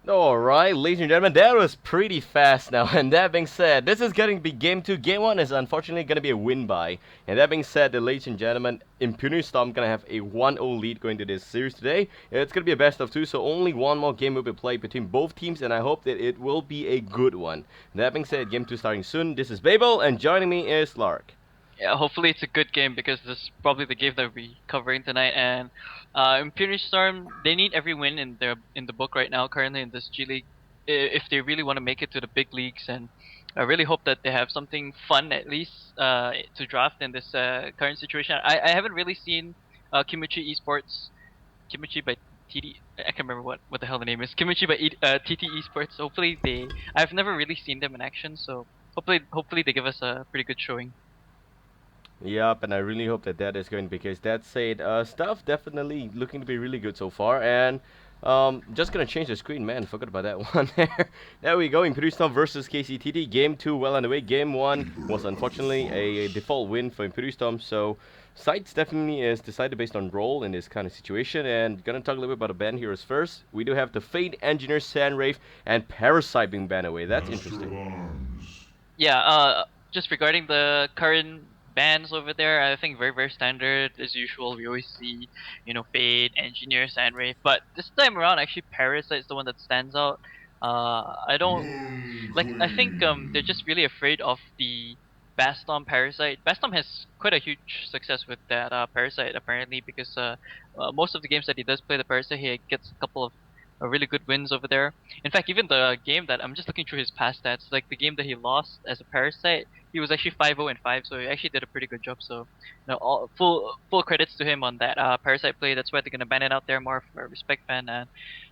Alright, ladies and gentlemen, that was pretty fast now. And that being said, this is going to be game 2. Game 1 is unfortunately going to be a win by. And that being said, ladies and gentlemen, impunity.storm going to have a 1-0 lead going to this series today. It's going to be a best of 2, so only one more game will be played between both teams, and I hope that it will be a good one. And that being said, game 2 starting soon. This is Babael, and joining me is Lark. Yeah, hopefully it's a good game because this is probably the game that we're covering tonight. And Impunity Storm, they need every win in the book right now, currently in this G League, if they really want to make it to the big leagues. And I really hope that they have something fun at least to draft in this current situation. I haven't really seen Kimochi.ttes, Kimochi by TD. I can't remember what the hell the name is. Kimochi by TT Esports. Hopefully they. I've never really seen them in action, so hopefully they give us a pretty good showing. Yup, and I really hope that that is going to be the case. That said, stuff definitely looking to be really good so far, and just gonna change the screen, man. Forgot about that one there. There we go. Imperial versus KcTt. Game 2 well underway. Game 1 was unfortunately a default win for Imperial, so sides definitely is decided based on role in this kind of situation. And gonna talk a little bit about the band heroes first. We do have the Fate Engineer, Sandwraith, and Parasite being banned away. That's interesting. Yeah, just regarding the current bans over there, I think very standard as usual. We always see, Fade, Engineer, Sandwave, but this time around, actually, Parasite's the one that stands out. I don't like. I think they're just really afraid of the Bastom Parasite. Bastom has quite a huge success with that Parasite apparently because most of the games that he does play the Parasite, he gets a couple of really good wins over there. In fact, even the game that I'm just looking through his past stats, like the game that he lost as a Parasite, he was actually 5-0 and 5, so he actually did a pretty good job. So, all full credits to him on that Parasite play. That's why they're gonna ban it out there more for a respect ban. And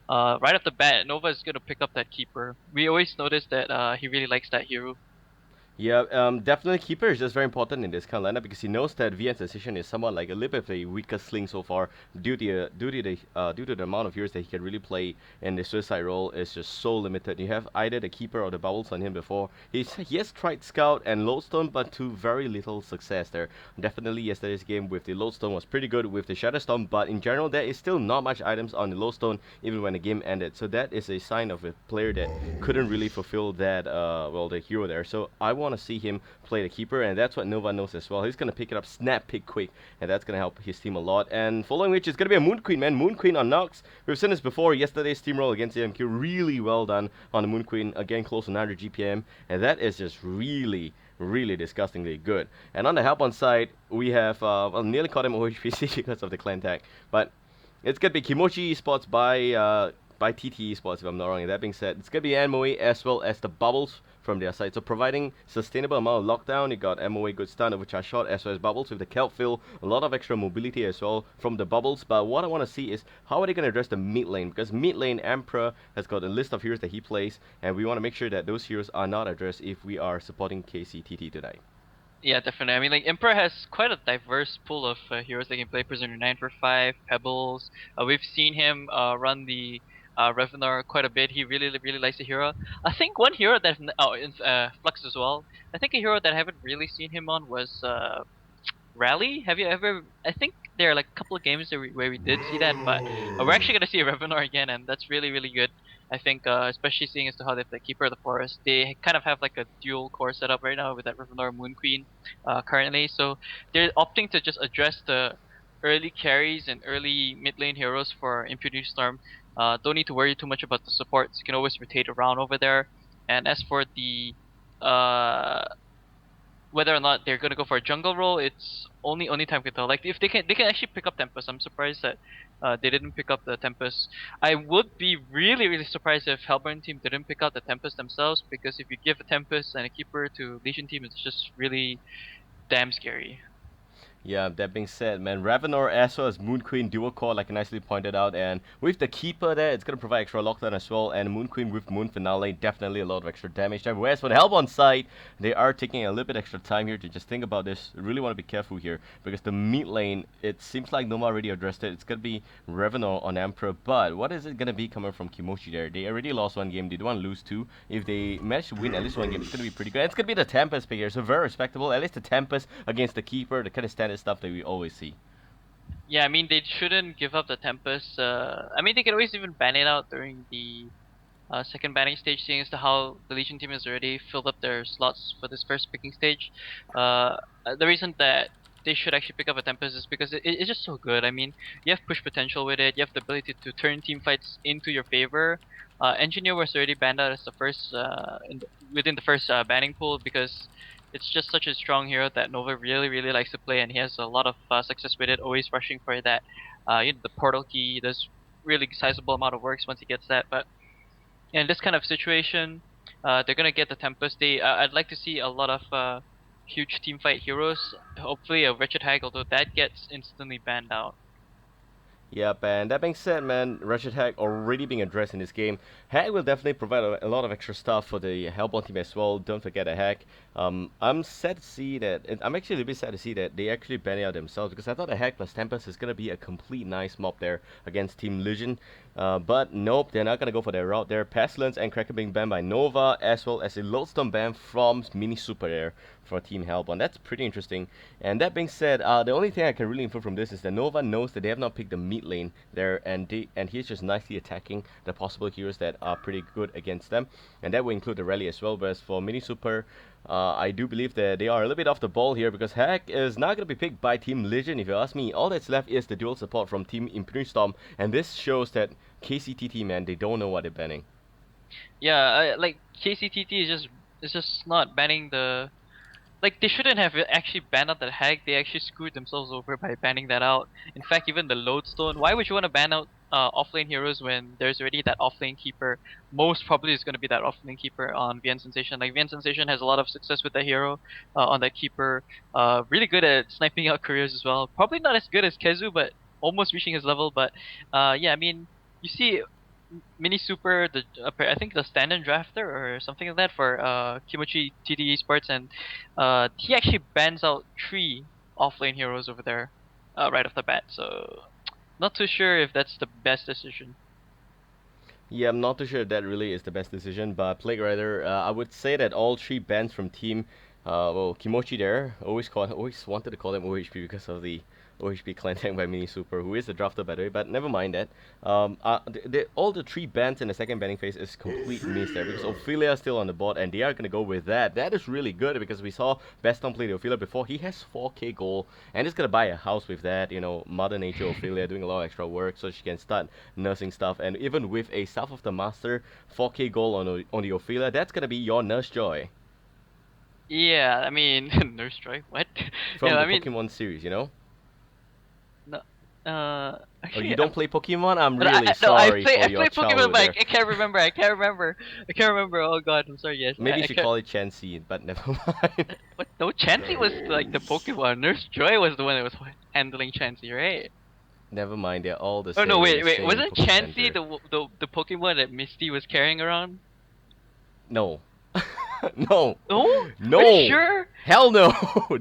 right off the bat, Nova is gonna pick up that keeper. We always notice that he really likes that hero. Yeah, definitely keeper is just very important in this kind of lineup because he knows that VN's decision is somewhat like a little bit of a weaker sling so far due to the amount of years that he can really play in the suicide role is just so limited. You have either the keeper or the bubbles on him before. He has tried scout and lodestone, but to very little success there. Definitely yesterday's game with the lodestone was pretty good with the shadow storm, but in general there is still not much items on the lodestone even when the game ended. So that is a sign of a player that couldn't really fulfill that the hero there. So I want to see him play the keeper, and that's what Nova knows as well. He's going to pick it up, snap pick quick, and that's going to help his team a lot. And following which is going to be a Moon Queen, man. Moon Queen on Nox. We've seen this before. Yesterday's steamroll against AMQ. Really well done on the Moon Queen. Again, close to 900 GPM, and that is just really disgustingly good. And on the help on side, we have, nearly caught him OHPC because of the clan tag, but it's going to be Kimochi.ttes by TT Sports, if I'm not wrong. That being said, it's going to be MOA as well as the bubbles from their side. So providing sustainable amount of lockdown, you got MOA good stun, overcharge shot, as well as bubbles with the kelp fill, a lot of extra mobility as well from the bubbles. But what I want to see is how are they going to address the mid lane, because mid lane Emperor has got a list of heroes that he plays, and we want to make sure that those heroes are not addressed if we are supporting KcTt tonight. Yeah, definitely. I mean, like Emperor has quite a diverse pool of heroes they can play. Prisoner 9 for 5, Pebbles. We've seen him run the Revenor quite a bit. He really likes the hero. I think one hero that it's Flux as well. I think a hero that I haven't really seen him on was Rally. Have you ever? I think there are like a couple of games where we did see that, but we're actually gonna see a Revenor again, and that's really good. I think, especially seeing as to how they play Keeper of the Forest, they kind of have like a dual core setup right now with that Revenor Moon Queen, currently. So they're opting to just address the early carries and early mid lane heroes for Impunity Storm. Don't need to worry too much about the supports. You can always rotate around over there. And as for the uh whether or not they're gonna go for a jungle role, it's only time can tell. Like if they can actually pick up Tempest. I'm surprised that they didn't pick up the Tempest. I would be really surprised if Hellburn team didn't pick up the Tempest themselves, because if you give a Tempest and a Keeper to Legion team, it's just really damn scary. Yeah, that being said, man, Ravenor as well as Moon Queen dual core, like I nicely pointed out, and with the Keeper there, it's gonna provide extra lockdown as well, and Moon Queen with Moon Finale, definitely a lot of extra damage there. Whereas for the Hellbourne side, they are taking a little bit extra time here to just think about this. Really want to be careful here, because the mid lane, it seems like Noma already addressed it. It's gonna be Ravenor on Emperor, but what is it gonna be coming from Kimochi there? They already lost one game, they don't want to lose two. If they manage to win at least one game, it's gonna be pretty good. And it's gonna be the Tempest pick here, so very respectable. At least the Tempest against the Keeper, the kind of standard stuff that we always see. Yeah, I mean they shouldn't give up the Tempest. I mean they can always even ban it out during the second banning stage, seeing as to how the Legion team has already filled up their slots for this first picking stage. The reason that they should actually pick up a Tempest is because it's just so good. I mean, you have push potential with it. You have the ability to turn team fights into your favor. Engineer was already banned out as the first within the first banning pool because it's just such a strong hero that Nova really likes to play, and he has a lot of success with it. Always rushing for that, the portal key. Does really sizable amount of works once he gets that. But in this kind of situation, they're gonna get the Tempest. I'd like to see a lot of huge team fight heroes. Hopefully, a Wretched Hag, although that gets instantly banned out. Yep, and that being said, man, Russian Hack already being addressed in this game. Hack will definitely provide a lot of extra stuff for the Hellbourne team as well. Don't forget a Hack. I'm sad to see that. I'm actually a bit sad to see that they actually ban it out themselves because I thought a Hack plus Tempest is gonna be a complete nice mob there against Team Legion. But nope, they're not gonna go for their route there. Pestilence and Cracker being banned by Nova, as well as a Lodestone ban from Mini Super there for Team Hellbourne. That's pretty interesting. And that being said, the only thing I can really infer from this is that Nova knows that they have not picked the mid lane there, and he's just nicely attacking the possible heroes that are pretty good against them, and that will include the rally as well. Whereas for Mini Super, I do believe that they are a little bit off the ball here because Hack is not going to be picked by Team Legion. If you ask me, all that's left is the dual support from Team impunity.storm, and this shows that KcTt, man, they don't know what they're banning. Yeah, like KcTt is just not banning the. Like, they shouldn't have actually banned out the Hag. They actually screwed themselves over by banning that out. In fact, even the Lodestone. Why would you want to ban out offlane heroes when there's already that offlane keeper? Most probably is going to be that offlane keeper on VN Sensation. Like, VN Sensation has a lot of success with that hero on that keeper. Really good at sniping out careers as well. Probably not as good as Kezu, but almost reaching his level. But yeah, I mean, you see Mini Super, I think the stand-in drafter or something like that for Kimochi.ttes Sports, and he actually bans out 3 offlane heroes over there right off the bat. So not too sure if that's the best decision. Yeah, I'm not too sure if that really is the best decision, but Plague Rider, I would say that all three bans from team, well, Kimochi there, always wanted to call them OHP because of the OHP clan tank by Mini Super, who is the drafter by the way, but never mind that. All the three bans in the second banning phase is complete miss there because Ophelia is still on the board and they are gonna go with that. That is really good because we saw Baston play the Ophelia before. He has 4k gold and he's gonna buy a house with that. You know, Mother Nature Ophelia doing a lot of extra work so she can start nursing stuff. And even with a South of the Master 4k gold on the Ophelia, that's gonna be your nurse joy Yeah, I mean Nurse Joy. What? from Yeah, the I mean Pokemon series. You know. no. Oh, you Actually, don't play Pokemon? I'm but really no, I sorry play for I your play Pokemon, childhood but there. I can't remember. I can't remember. Oh God, I'm sorry. Yes, Maybe you I should can't. call it Chansey, but never mind. But no, Chansey was like the Pokemon. Nurse Joy was the one that was handling Chansey, right? Never mind, they're all the Oh no, same in the wait. same Wasn't Poke Chansey Center. the Pokemon that Misty was carrying around? No. No. No? Are you No. sure? Hell no.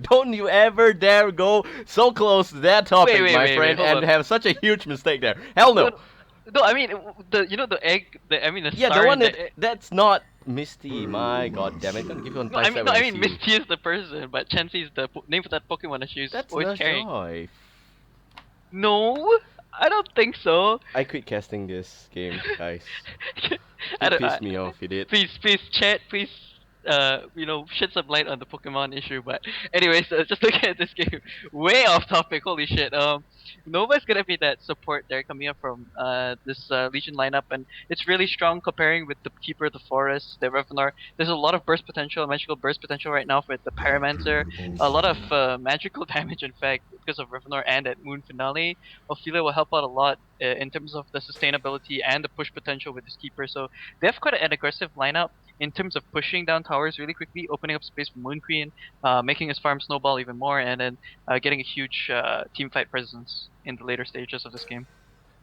Don't you ever dare go so close to that Wait, topic, wait, my wait, wait. friend, Hold and on. have such a huge mistake there. Hell No, no. no, no, I mean the egg. The Yeah, the star one in that the. that's not Misty. My god damn it. Gonna give you one No, I dice mean slap no, when I I mean see you. Misty is the person, but Chansey is the name for that Pokemon that she's That's always Nurse carrying. Joy. No, I don't think so. I quit casting this game, guys. I You don't. pissed me off, you did. Please, chat, please, shed some light on the Pokemon issue. But anyways, just looking at this game, way off topic. Holy shit. Nova's gonna be that support there coming up from this Legion lineup, and it's really strong comparing with the Keeper of the Forest, the Revenant. There's a lot of burst potential, magical burst potential right now for the Pyromancer. A lot of magical damage, in fact, because of Revenant and at Moon Finale. Ophelia will help out a lot in terms of the sustainability and the push potential with this Keeper. So they have quite an aggressive lineup in terms of pushing down towers really quickly, opening up space for Moon Queen, making his farm snowball even more, and then getting a huge team fight presence in the later stages of this game.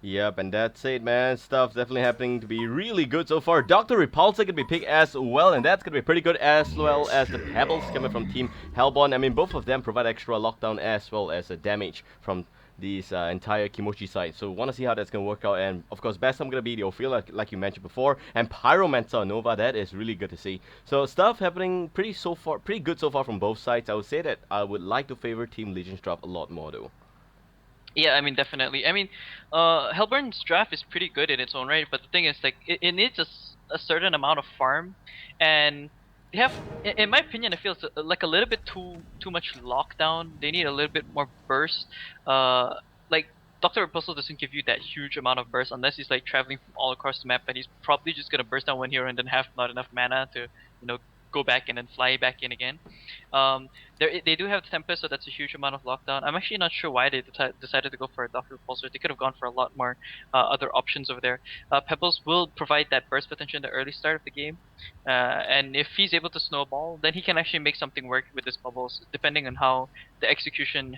Yep, and that's it, man. Stuff's definitely happening to be really good so far. Dr. Repulsa gonna be picked as well, and that's gonna be pretty good as well as the Pebbles coming from Team Hellbourne. I mean, both of them provide extra lockdown as well as damage from this entire Kimochi side. So wanna see how that's gonna work out. And of course, best I'm gonna be the Ophelia, like you mentioned before, and Pyromancer Nova. That is really good to see. So stuff happening pretty good so far from both sides. I would say that I would like to favor Team Legion's drop a lot more though. Yeah, I mean definitely. I mean, Hellburn's draft is pretty good in its own right, but the thing is, like, it needs a certain amount of farm, and they have, in my opinion, I feel it's like a little bit too much lockdown. They need a little bit more burst. Like Doctor Repulsor doesn't give you that huge amount of burst unless he's like traveling from all across the map, and he's probably just gonna burst down one hero and then have not enough mana to go back and then fly back in again. Um, they do have Tempest, so that's a huge amount of lockdown. I'm actually not sure why they decided to go for a Doctor Repulsor. They could have gone for a lot more other options over there. Pebbles will provide that burst potential in the early start of the game, and if he's able to snowball, then he can actually make something work with his bubbles, depending on how the execution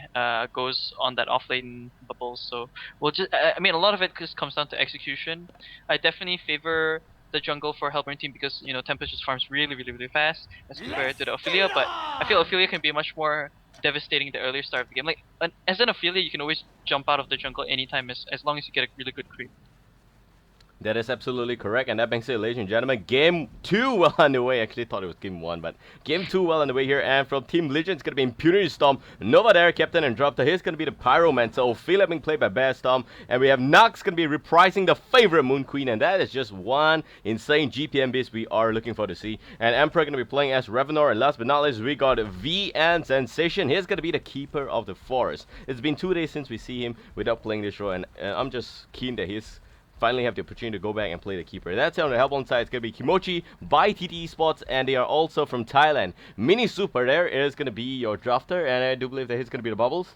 goes on that off-lane bubbles. So we'll just, I mean, a lot of it just comes down to execution. I definitely favor the jungle for Hellburn team because Tempest just farms really fast as compared to the Ophelia, but I feel Ophelia can be much more devastating the earlier start of the game. Like as an Ophelia, you can always jump out of the jungle anytime as long as you get a really good creep. That is absolutely correct, and that being said, ladies and gentlemen, Game 2 well underway. Actually thought it was Game 1, but Game 2 well underway here, and from Team Legion, it's going to be impunity.storm, Nova there, Captain and Dropter. Here's going to be the Pyromancer, Ophelia being played by Bear Storm, and we have Nux going to be reprising the favorite Moon Queen, and that is just one insane GPM beast we are looking for to see. And Emperor going to be playing as Revenor, and last but not least, we got V and Sensation. Here's going to be the Keeper of the Forest. It's been 2 days since we see him without playing this role, and I'm just keen that he's finally have the opportunity to go back and play the keeper. That's on the Helpon side. It's going to be Kimochi.ttes Sports, and they are also from Thailand. Mini Super there is going to be your drafter, and I do believe that he's going to be the Bubbles.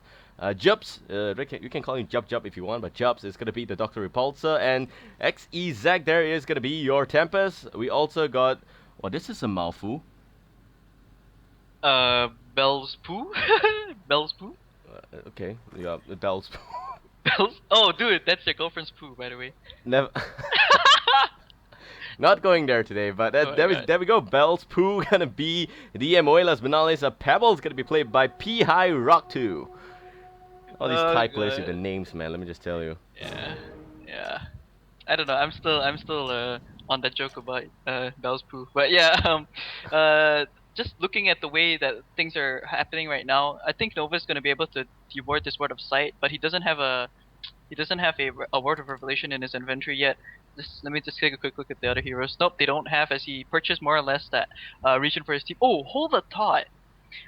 Jubs, you can call him Jub if you want, but Jubs is going to be the Dr. Repulsor, and XEZAC there is going to be your Tempest. We also got, well, this is a mouthful. Bell's Poo? Bell's Poo? Okay, yeah, the Bell's Poo. Oh, dude, that's your girlfriend's poo, by the way. Never. Not going there today, but there we go. Bell's Poo gonna be the Moelas Benales. Pebble's gonna be played by P High Rock 2. All these Thai players with the names, man. Let me just tell you. Yeah. I don't know. I'm still on that joke about Bell's Poo, but yeah. Just looking at the way that things are happening right now, I think Nova's gonna be able to deward this Word of Sight, but he doesn't have a Word of Revelation in his inventory yet. Let me just take a quick look at the other heroes. Nope, they don't have, as he purchased more or less that region for his team. Oh, hold a thought.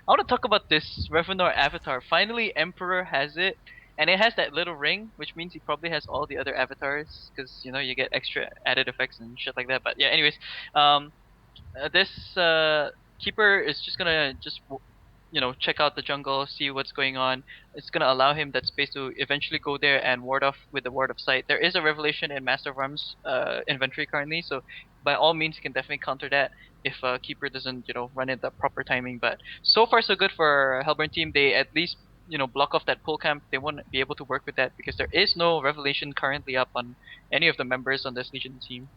I want to talk about this Revenor avatar. Finally, Emperor has it, and it has that little ring, which means he probably has all the other avatars, because you get extra added effects and shit like that. But yeah, anyways, this Keeper is just gonna check out the jungle, see what's going on. It's gonna allow him that space to eventually go there and ward off with the Ward of Sight. There is a Revelation in Master of Arms inventory currently, so by all means he can definitely counter that if Keeper doesn't run it the proper timing. But so far so good for Hellburn team. They at least block off that pull camp. They won't be able to work with that because there is no Revelation currently up on any of the members on this Legion team.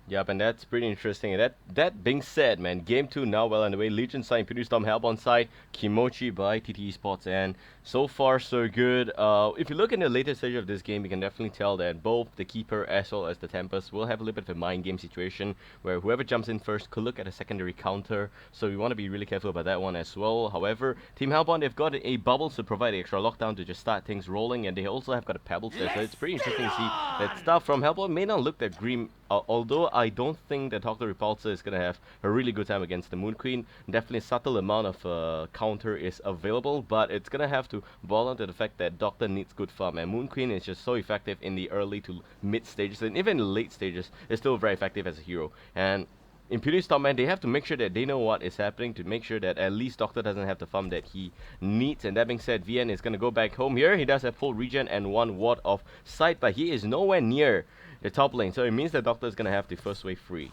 Yep, and that's pretty interesting. And that being said, man, Game 2 now well underway. Legion side, impunity.storm, Hellbound side, Kimochi by TT Sports, and so far so good. If you look in the later stage of this game, you can definitely tell that both the Keeper as well as the Tempest will have a little bit of a mind game situation where whoever jumps in first could look at a secondary counter. So we want to be really careful about that one as well. However, Team Hellbound, they've got a Bubbles to provide extra lockdown to just start things rolling, and they also have got a Pebbles there. So it's pretty interesting to see that stuff from Hellbound may not look that grim. Although I don't think that Dr. Repulsor is going to have a really good time against the Moon Queen. Definitely a subtle amount of counter is available, but it's going to have to boil down to the fact that Doctor needs good farm, and Moon Queen is just so effective in the early to mid stages, and even the late stages is still very effective as a hero. And impunity.storm, man, they have to make sure that they know what is happening to make sure that at least Doctor doesn't have the farm that he needs. And that being said, VN is going to go back home here. He does have full regen and 1 Ward of Sight, but he is nowhere near the top lane, so it means that Doctor is going to have the first wave free.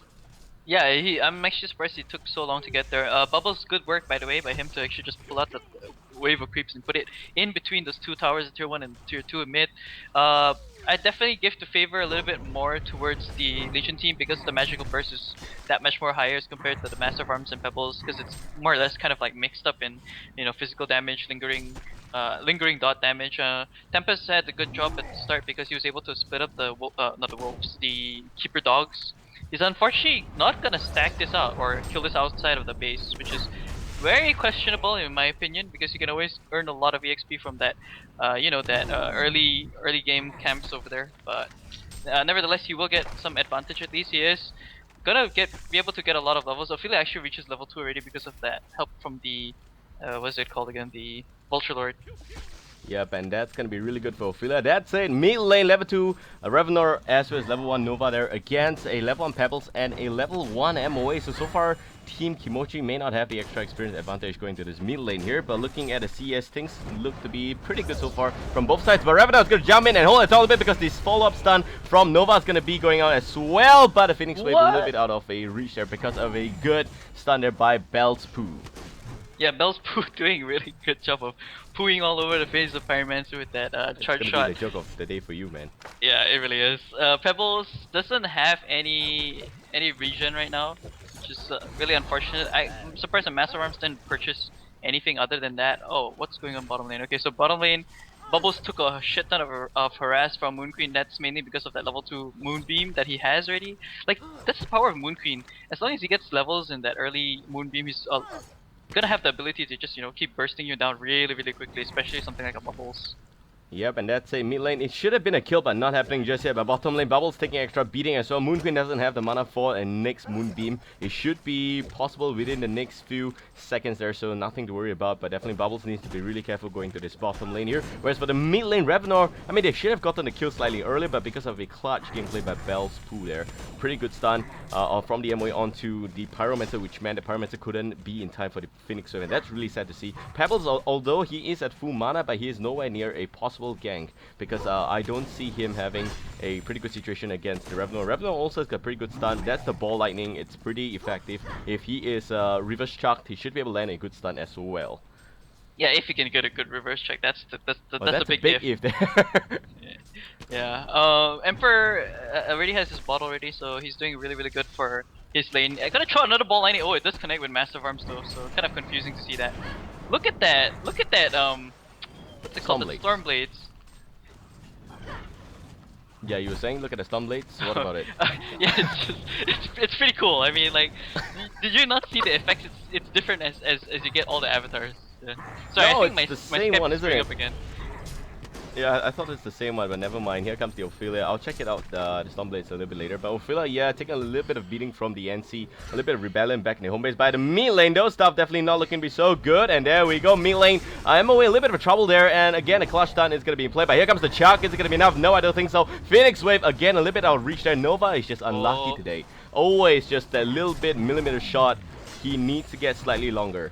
Yeah, I'm actually surprised he took so long to get there. Bubbles, good work by the way, by him to actually just pull out the wave of creeps and put it in between those two towers, tier 1 and tier 2 in mid. I definitely give the favor a little bit more towards the Legion team because the magical burst is that much more higher as compared to the Master of Arms and Pebbles, because it's more or less kind of like mixed up in physical damage, lingering dot damage. Tempest had a good job at the start because he was able to split up the not the wolves, the Keeper dogs. He's unfortunately not gonna stack this out or kill this outside of the base, which is very questionable in my opinion, because you can always earn a lot of EXP from that, early game camps over there. But nevertheless, he will get some advantage at least. He is gonna be able to get a lot of levels. Ophelia actually reaches level 2 already because of that help from the what's it called again? The Vulture Lord. Yep, and that's gonna be really good for Ophelia. That's it. Mid lane level 2, Revenor as well as level 1 Nova there against a level 1 Pebbles and a level 1 MOA. So far, Team Kimochi may not have the extra experience advantage going to this mid lane here, but looking at the CS, things look to be pretty good so far from both sides. But Revenor is gonna jump in and hold it all a bit because this follow-up stun from Nova is gonna be going on as well. But the Phoenix Wave a little bit out of a reach there because of a good stun there by Bell's Poo. Yeah, Bell's Poo doing really good job of pooing all over the face of Pyromancer with that charge It's shot. gonna be the joke of the day for you, man. Yeah, it really is. Pebbles doesn't have any regen right now, which is really unfortunate. I'm surprised that Master Arms didn't purchase anything other than that. Oh, what's going on bottom lane? Okay, so bottom lane, Bubbles took a shit ton of harass from Moon Queen. That's mainly because of that level 2 Moonbeam that he has already. Like, that's the power of Moon Queen. As long as he gets levels in that early Moonbeam, he's gonna have the ability to just, you know, keep bursting you down really, really quickly, especially something like a Bubbles. Yep, and that's a mid lane. It should have been a kill, but not happening just yet. But bottom lane, Bubbles taking extra beating as well. Moon Queen doesn't have the mana for a next Moonbeam. It should be possible within the next few seconds there, so nothing to worry about. But definitely Bubbles needs to be really careful going to this bottom lane here. Whereas for the mid lane, Revenor, I mean, they should have gotten the kill slightly earlier, but because of a clutch gameplay by Bell's Poo there, pretty good stun from the MOA onto the Pyromancer, which meant the Pyromancer couldn't be in time for the Phoenix Wave, and that's really sad to see. Pebbles, although he is at full mana, but he is nowhere near a possible gank, because I don't see him having a pretty good situation against the Revenor. Revenor also has got pretty good stun. That's the ball lightning. It's pretty effective. If he is reverse chucked, he should be able to land a good stun as well. Yeah, if you can get a good reverse check, that's That's a big if there. yeah. Emperor already has his bot already, so he's doing really, really good for his lane. I gotta try another ball lightning. Oh, it does connect with Massive Arms though, so kind of confusing to see that. Look at that! Look at that! What's it called? The Storm Blades. Yeah, you were saying, look at the Storm Blades. What about it? Yeah, it's pretty cool. I mean, like, did you not see the effects? It's different as you get all the avatars. Yeah. Sorry, No, I think it's the my same Skype one, is isn't screwing it? up again. Yeah, I thought it's the same one, but never mind. Here comes the Ophelia. I'll check it out, the Stormblades, a little bit later. But Ophelia, yeah, taking a little bit of beating from the NC. A little bit of rebellion back in the home base. By the mid lane, though, stuff definitely not looking to be so good. And there we go, mid lane. MOA, a little bit of a trouble there. And again, a clutch stun is going to be in play. But here comes the Chuck. Is it going to be enough? No, I don't think so. Phoenix Wave, again, a little bit out of reach there. Nova is just unlucky today. Always just a little bit millimeter shot. He needs to get slightly longer.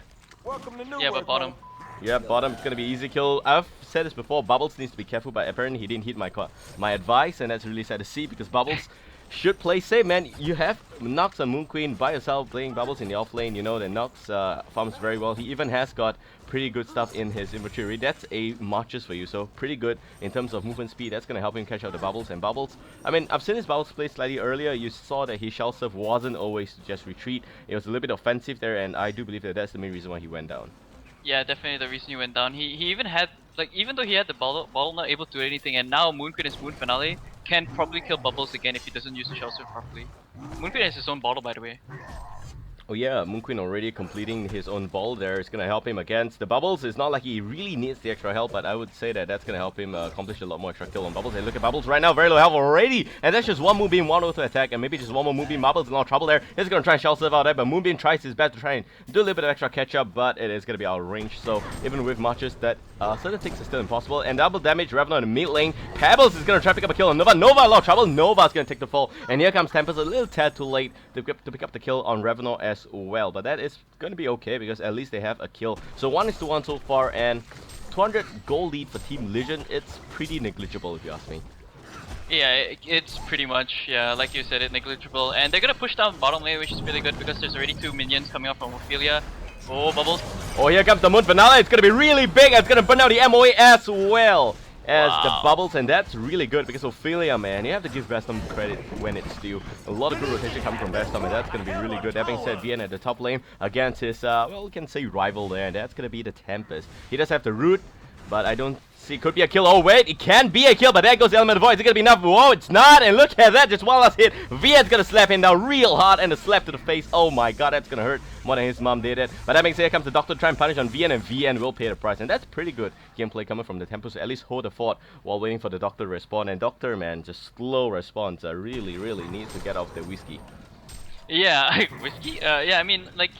Yeah, but bottom. Yeah, bottom is going to be easy kill. I've said this before, Bubbles needs to be careful, but apparently he didn't heed my advice, and that's really sad to see because Bubbles should play safe, man. You have Nox and Moon Queen by yourself playing Bubbles in the off lane. You know that Nox farms very well. He even has got pretty good stuff in his inventory. That's a Marches for you, so pretty good in terms of movement speed. That's going to help him catch out the Bubbles. And Bubbles, I mean, I've seen his Bubbles play slightly earlier. You saw that his shell surf wasn't always just retreat. It was a little bit offensive there, and I do believe that that's the main reason why he went down. Yeah, definitely the reason he went down. He even had, like, even though he had the bottle not able to do anything, and now Moon Queen is Moon Finale, can probably kill Bubbles again if he doesn't use the shell surf properly. Moon Queen has his own bottle, by the way. Oh yeah, Moon Queen already completing his own ball there. It's going to help him against the Bubbles. It's not like he really needs the extra help, but I would say that that's going to help him accomplish a lot more extra kill on Bubbles. And look at Bubbles right now, very low health already. And that's just one Moonbeam, one auto attack, and maybe just one more Moonbeam. Bubbles in a lot of trouble there. He's going to try and shell surf out there, but Moonbeam tries his best to try and do a little bit of extra catch up, but it is going to be out of range. So even with Marches, that certain things are still impossible. And double damage, Revenant in the mid lane. Pebbles is going to try to pick up a kill on Nova. Nova a lot of trouble. Nova's going to take the fall. And here comes Tempest a little tad too late to pick up the kill on Revenant as well. But that is going to be okay because at least they have a kill. So 1-1 so far, and 200 goal lead for Team Legion. It's pretty negligible if you ask me. Yeah, it's pretty much, yeah, like you said, negligible. And they're gonna push down bottom lane, which is really good because there's already 2 minions coming up from Ophelia. Oh, Bubbles. Oh, here comes the Moon Finale. It's going to be really big. It's going to burn out the MOA as well as the Bubbles, and that's really good because Ophelia, man, you have to give Bastom credit when it's due. A lot of good rotation coming from Bastom, and that's going to be really good. That being said, Vian at the top lane against his, well, we can say rival there, and that's going to be the Tempest. He does have the root, but I don't see, could be a kill. Oh wait, it can be a kill, but there goes the Element of Void. Is it gonna be enough? Whoa, it's not, and look at that, just one last hit. Vian's gonna slap him down real hard, and a slap to the face. Oh my god, that's gonna hurt more than his mom did it. But that makes it, here comes the Doctor to try and punish on Vian, and Vian will pay the price. And that's pretty good gameplay coming from the Tempest to at least hold the fort while waiting for the Doctor to respawn. And Doctor, man, just slow response. Really, really needs to get off the whiskey. Yeah, whiskey. Yeah, I mean, like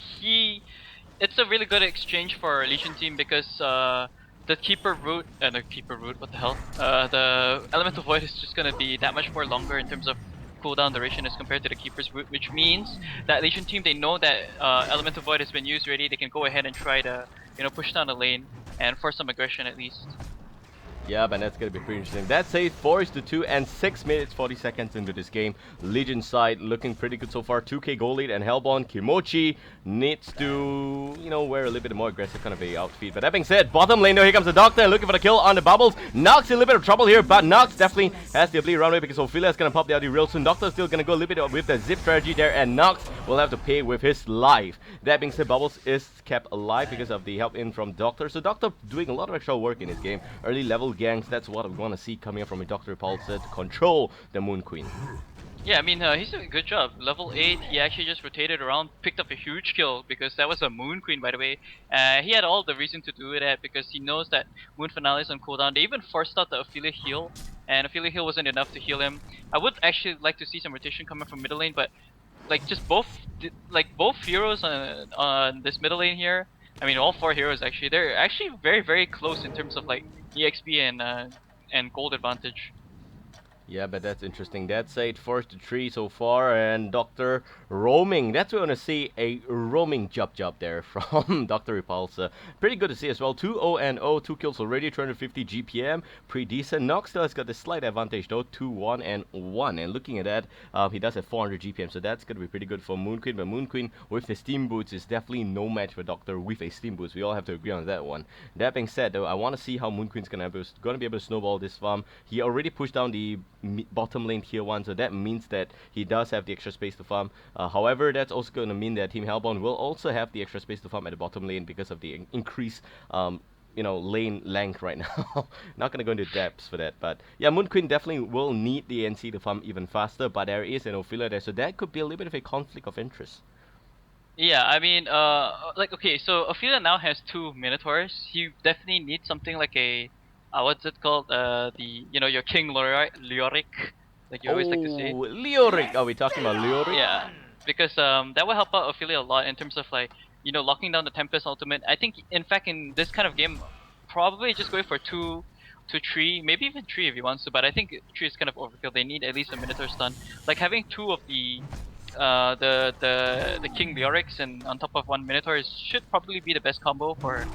it's a really good exchange for Legion team because the keeper route, the keeper route, what the hell? The elemental void is just gonna be that much more longer in terms of cooldown duration as compared to the keeper's route, which means that Legion team, they know that elemental void has been used already. They can go ahead and try to push down the lane and force some aggression at least. Yeah, but that's gonna be pretty interesting. That's a 4-2 and 6 minutes 40 seconds into this game. Legion side looking pretty good so far. 2k goal lead, and Hellborn Kimochi needs to, wear a little bit more aggressive kind of a outfit. But that being said, bottom lane though, here comes the Doctor looking for the kill on the Bubbles. Nox in a little bit of trouble here, but Nox definitely has the ability to run away because Ophelia is gonna pop the RD real soon. Doctor's still gonna go a little bit with the zip strategy there, and Nox will have to pay with his life. That being said, Bubbles is kept alive because of the help in from Doctor. So Doctor doing a lot of extra work in this game. Early level ganks, that's what I'm going to see coming up from a Dr. Repulsor to control the Moon Queen. Yeah, I mean, he's doing a good job. Level 8, he actually just rotated around, picked up a huge kill, because that was a Moon Queen, by the way. He had all the reason to do it because he knows that Moon Finale is on cooldown. They even forced out the Ophelia heal, and Ophelia heal wasn't enough to heal him. I would actually like to see some rotation coming from middle lane, but like just both heroes on this middle lane here, I mean all 4 heroes actually, they're actually very, very close in terms of like EXP and gold advantage. Yeah, but that's interesting. That's a first to 3 so far, and Doctor roaming. That's what we're gonna see, a roaming job there from Dr. Repulsor. Pretty good to see as well. 2-0-0, 2 kills already, 250 GPM, pretty decent. Nox still has got the slight advantage though, 2-1-1. And looking at that, he does have 400 GPM, so that's gonna be pretty good for Moon Queen. But Moon Queen with the Steam Boots is definitely no match for Doctor with a Steam Boots. We all have to agree on that one. That being said, though, I want to see how Moon Queen's gonna be able to snowball this farm. He already pushed down the bottom lane tier 1, so that means that he does have the extra space to farm. However, that's also going to mean that Team Hellbound will also have the extra space to farm at the bottom lane because of the increased lane length right now. Not gonna go into depths for that, but yeah, Moon Queen definitely will need the NC to farm even faster, but there is an Ophelia there, so that could be a little bit of a conflict of interest. Yeah, I mean, like okay, so Ophelia now has 2 Minotaurs. He definitely needs something like a, what's it called? Your King Leoric, like you always like to say. Oh, Leoric! Are we talking about Leoric? Yeah, because that will help out Ophelia a lot in terms of like locking down the Tempest ultimate. I think in fact in this kind of game, probably just going for 2 to 3, maybe even 3 if he wants to. But I think 3 is kind of overkill. They need at least a Minotaur stun. Like having 2 of the King Leorics and on top of 1 Minotaur should probably be the best combo for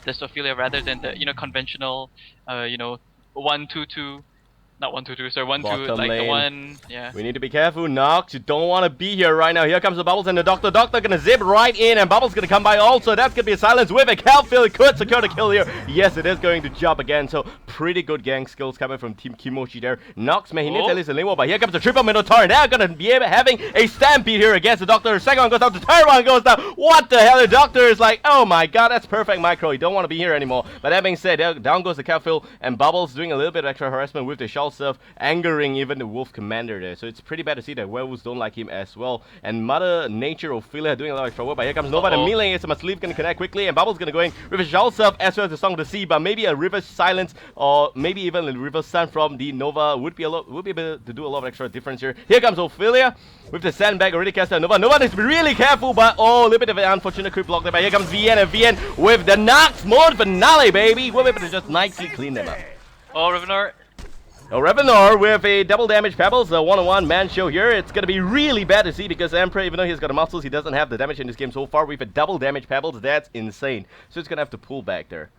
this Ophelia rather than the conventional 1-2-2. Not 1-2-2, sorry, 1-2, Bottom like the lane. one, yeah. We need to be careful, Nox. You don't want to be here right now. Here comes the Bubbles and the Doctor. Doctor gonna zip right in, and Bubbles gonna come by also. That's gonna be a silence with a Calfield. It could secure the kill here. Yes, it is going to jump again. So pretty good gang skills coming from Team Kimochi there. Nox, man, he needs at least a lane wall, but here comes the triple Minotaur. And they're gonna be having a stampede here against the Doctor. Second one goes down, the third one goes down. What the hell? The Doctor is like, oh my god, that's perfect micro. You don't want to be here anymore. But that being said, down goes the Calfield, and Bubbles doing a little bit of extra harassment with the Shell Surf, anger even the Wolf Commander there. So it's pretty bad to see that werewolves don't like him as well. And Mother Nature Ophelia doing a lot of extra work. But here comes Nova. The melee is a must-leave gonna connect quickly, and Bubbles gonna go in with a Shell Surf as well as the Song of the Sea. But maybe a River Silence or maybe even a River Sun from the Nova would be able to do a lot of extra difference here. Here comes Ophelia with the sandbag already cast on Nova. Nova needs to be really careful, but a little bit of an unfortunate creep block there. But here comes VN, and VN with the Nox Mode Finale, baby. We'll be able to just nicely clean them up. Oh, Revenor. Revenor with a double damage Pebbles, a one-on-one man show here. It's going to be really bad to see because Emperor, even though he's got the muscles, he doesn't have the damage in this game so far. With a double damage Pebbles, that's insane. So it's going to have to pull back there.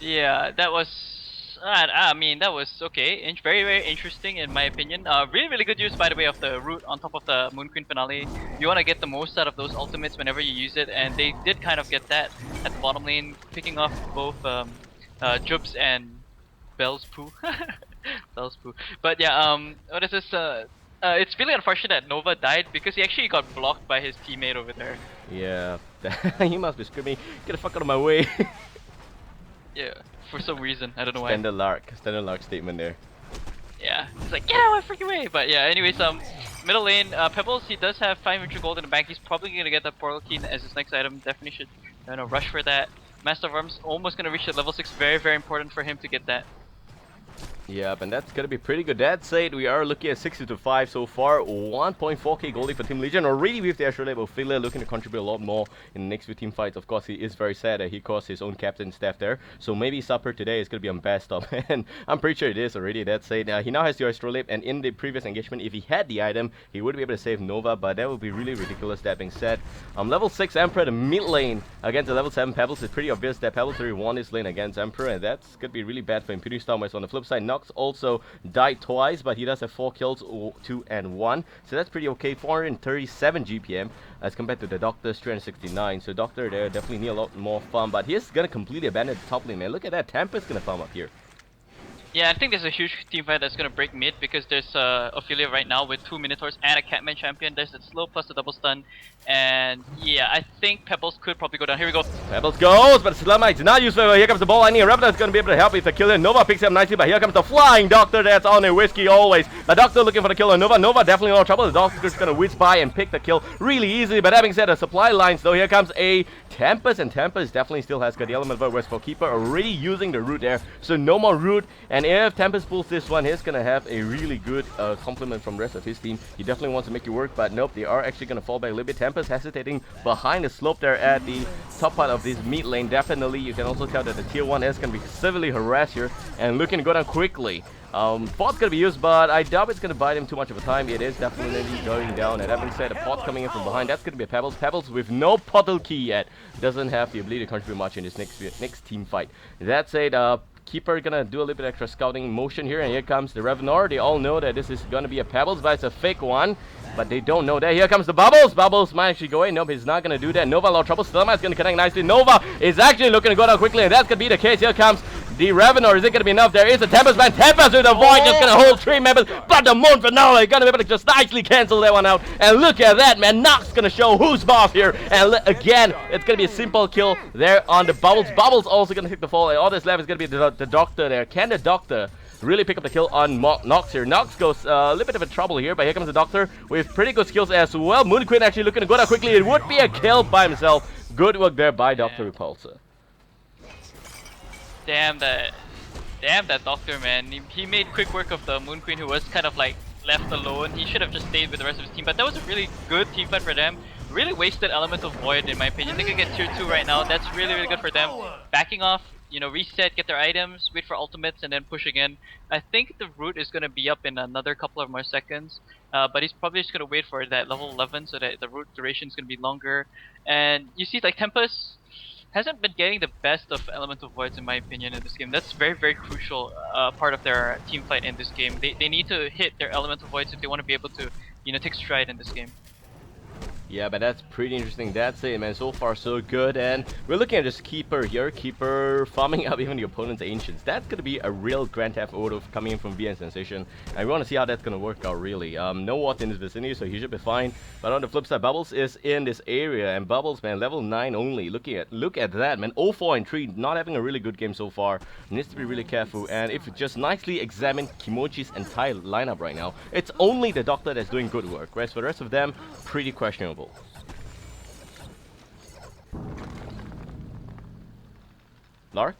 Yeah, that was, I mean, that was okay. Very, very interesting in my opinion. Really, really good use, by the way, of the root on top of the Moon Queen Finale. You want to get the most out of those ultimates whenever you use it, and they did kind of get that at the bottom lane, picking off both Jubs and Bell's Poo. Bell's Poo. But yeah, what is this? It's really unfortunate that Nova died because he actually got blocked by his teammate over there. Yeah, he must be screaming, get the fuck out of my way. Yeah, for some reason, I don't know why. Standard Lark statement there. Yeah, it's like, get out of my freaking way! But yeah, anyways, middle lane, Pebbles, he does have 500 gold in the bank. He's probably gonna get that Portal Key as his next item. Definitely should, rush for that. Master of Arms almost gonna reach at level 6. Very, very important for him to get that. Yep, and that's gonna be pretty good. That said, we are looking at 60-5 so far. 1.4k goldie for Team Legion. Already with the extra level, Filler looking to contribute a lot more in the next few team fights. Of course, he is very sad that he caused his own captain staff there. So maybe Supper today is gonna be on best of, and I'm pretty sure it is already. That said, he now has the extra lip, and in the previous engagement, if he had the item, he would be able to save Nova, but that would be really ridiculous. That being said, level 6 Emperor, the mid lane against the level 7 Pebbles. It's pretty obvious that Pebbles already won this lane against Emperor, and that's gonna be really bad for impunity.storm. On the flip side, Nox also died twice, but he does have 4 kills, 2 and 1, so that's pretty okay. 437 GPM as compared to the Doctor's 369, so Doctor there definitely need a lot more farm, but he's gonna completely abandon the top lane, man. Look at that, Tampa's gonna farm up here. Yeah, I think there's a huge team fight that's gonna break mid because there's Ophelia right now with 2 Minotaurs and a Catman champion. There's a slow plus the double stun, and yeah, I think Pebbles could probably go down. Here we go. Pebbles goes, but Slumite is not useful. Here comes the ball. I need a Raptor is gonna be able to help with the killer. Nova picks him nicely, but here comes the flying Doctor. That's on a whiskey always. The Doctor looking for the killer. Nova definitely in a lot of trouble. The Doctor's gonna whiz by and pick the kill really easily. But having said, the supply lines though, here comes a Tempest, and Tempest definitely still has got the element of West for Keeper already using the root there, so no more root. And if Tempest pulls this one, he's gonna have a really good compliment from the rest of his team. He definitely wants to make it work, but nope, they are actually gonna fall back a little bit. Tempest hesitating behind the slope there at the top part of this mid lane. Definitely, you can also tell that the tier 1 is gonna be severely harassed here and looking to go down quickly. Pot's gonna be used, but I doubt it's gonna buy them too much of a time. It is definitely going down, and that being said, a Pot coming in from behind. That's gonna be a Pebbles. Pebbles with no portal key yet doesn't have the ability to contribute much in this next team fight. That said, Keeper gonna do a little bit extra scouting motion here, and here comes the Revenor. They all know that this is gonna be a Pebbles, but it's a fake one. But they don't know that. Here comes the Bubbles. Bubbles might actually go in. Nope, he's not gonna do that. Nova, a lot of trouble. Stelma is gonna connect nicely. Nova is actually looking to go down quickly, and that's gonna be the case. Here comes the Revenor. Is it gonna be enough? There is a Tempest man. Tempest with the Void, just gonna hold 3 members. But the Moon Finale gonna be able to just nicely cancel that one out. And look at that, man. Nox gonna show who's boss here. And again, it's gonna be a simple kill there on the Bubbles. Bubbles also gonna take the fall. And all that's left is gonna be the Doctor there. Can the Doctor really pick up the kill on Nox here? Nox goes a little bit of a trouble here, but here comes the Doctor with pretty good skills as well. Moon Queen actually looking to go down quickly. It would be a kill by himself. Good work there by Dr. Repulsor. Damn that Doctor, man. He made quick work of the Moon Queen, who was kind of like left alone. He should have just stayed with the rest of his team, but that was a really good team fight for them. Really wasted Elemental Void in my opinion. They could get tier 2 right now. That's really good for them. Backing off, you know, reset, get their items, wait for ultimates, and then push again. I think the root is gonna be up in another couple of more seconds, but he's probably just gonna wait for that level 11 so that the root duration is gonna be longer. And you see, like, Tempest hasn't been getting the best of Elemental Voids in my opinion in this game. That's very crucial part of their team fight in this game. They need to hit their Elemental Voids if they want to be able to, you know, take stride in this game. Yeah, but that's pretty interesting. That's it, man. So far, so good. And we're looking at this Keeper here. Keeper farming up even the opponent's Ancients. That's going to be a real Grand Theft Auto coming in from VN Sensation. And we want to see how that's going to work out, really. No Watt in his vicinity, so he should be fine. But on the flip side, Bubbles is in this area. And Bubbles, man, level 9 only. Look at that, man. 0-4 and 3. Not having a really good game so far. Needs to be really careful. And if you just nicely examine Kimochi's entire lineup right now, it's only the Doctor that's doing good work. Whereas for the rest of them, pretty questionable. Lark?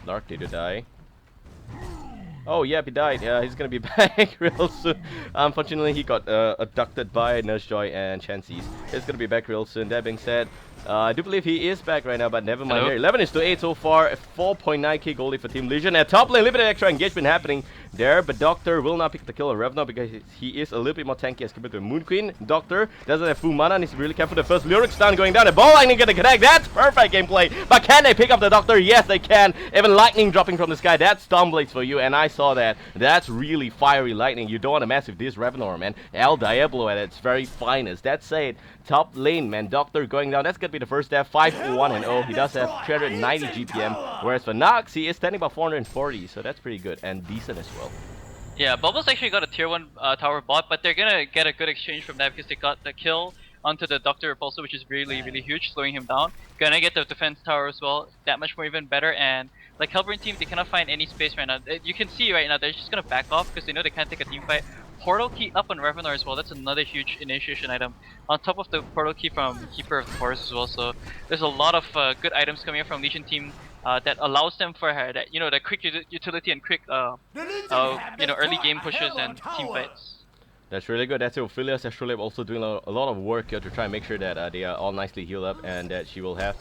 Lark, did you die? Oh, yep, he died. Yeah, he's gonna be back real soon. Unfortunately, he got abducted by Nurse Joy and Chancy's. He's gonna be back real soon. That being said, I do believe he is back right now, but never mind. Here, 11-8 so far. 4.9k goldie for Team Legion. At top lane, a little bit of extra engagement happening there, but Doctor will not pick the kill on Revenant because he is a little bit more tanky as compared to Moon Queen. Doctor doesn't have full mana, needs to be really careful. The first Lyric stun going down. The ball lightning gonna connect. That's perfect gameplay. But can they pick up the Doctor? Yes, they can. Even lightning dropping from the sky. That's Stormblades for you, and I saw that. That's really fiery lightning. You don't want to mess with this Revenant, man. El Diablo at its very finest. That said, top lane, man. Doctor going down. That's gonna be the first step. 5-1-0. He does have 390 GPM, whereas for Nox, he is standing about 440, so that's pretty good and decent as well. Yeah, Bubbles actually got a tier 1 tower bot, but they're gonna get a good exchange from that because they got the kill onto the Doctor Repulsor, which is really huge, slowing him down. Gonna get the defense tower as well, that much more even better. And like Hellbrain team, they cannot find any space right now. You can see right now they're just gonna back off because they know they can't take a team fight. Portal key up on Revenant as well, that's another huge initiation item. On top of the portal key from Keeper of the Forest as well, so there's a lot of good items coming in from Legion team. that allows them for her that that quick utility and quick early game pushes and team fights. That's really good. That's Ophelia's Astrolabe also doing a lot of work here to try and make sure that they are all nicely healed up and that she will have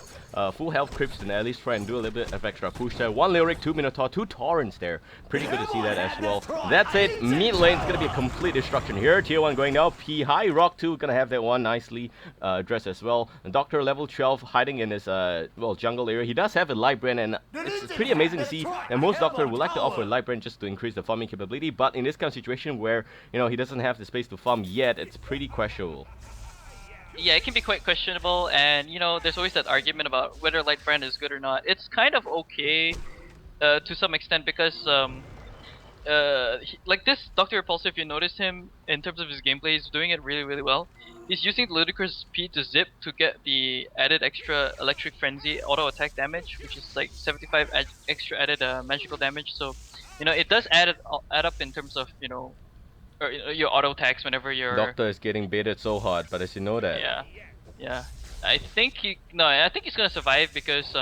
full health creeps and at least try and do a little bit of extra push there. 1 Lyric, 2 Minotaur, 2 Torrents there. Pretty good to see that as well. That's it. Mid lane's going to be a complete destruction here. Tier 1 going now. P High Rock 2 going to have that one nicely addressed as well. Doctor level 12 hiding in his jungle area. He does have a Light Brand and it's pretty amazing to see that most Doctor would like to offer a Light Brand just to increase the farming capability, but in this kind of situation where he doesn't have the space to farm yet, it's pretty questionable. Yeah, it can be quite questionable, and there's always that argument about whether Light Brand is good or not. It's kind of okay to some extent because like this Dr. Repulsive, if you notice him in terms of his gameplay, he's doing it really, really well. He's using the ludicrous speed to zip to get the added extra Electric Frenzy auto attack damage, which is like 75 extra added magical damage. So it does add up in terms of your auto attacks whenever you're. Doctor is getting baited so hard, but as you know that. Yeah. I think he's gonna survive because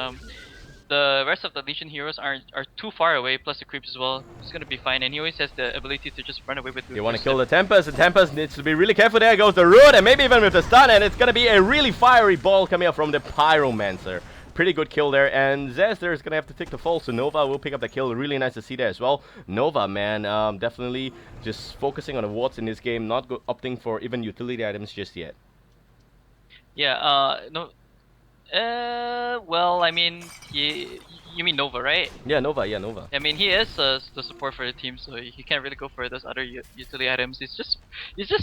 the rest of the Legion heroes are too far away, plus the creeps as well. He's gonna be fine, and he always has the ability to just run away with. You want to kill the Tempest, and Tempest needs to be really careful. There goes the Root, and maybe even with the stun, and it's gonna be a really fiery ball coming up from the Pyromancer. Pretty good kill there, and Zez there is going to have to take the fall, so Nova will pick up the kill. Really nice to see that as well. Nova, man, definitely just focusing on the wards in this game, not opting for even utility items just yet. Yeah, no. Well, I mean, you mean Nova, right? Yeah, Nova, yeah, Nova. I mean, he is the support for the team, so he can't really go for those other utility items. He's just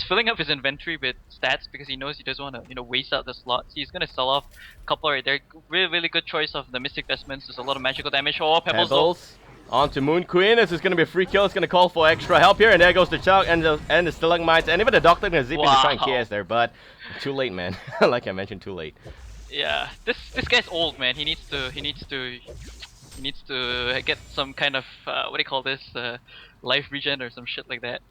filling up his inventory with stats because he knows he doesn't want to, waste out the slots. He's gonna sell off a couple right there. Really, really good choice of the Mystic Vestments. There's a lot of magical damage. Oh, Pebbles. On to Moon Queen. This is going to be a free kill. It's going to call for extra help here. And there goes the Chug and the Stalagmites. And even the Doctor going to zip in to try and KS there. But too late, man. Like I mentioned, too late. Yeah, this guy's old, man. He needs to get some kind of what do you call this? Life regen or some shit like that.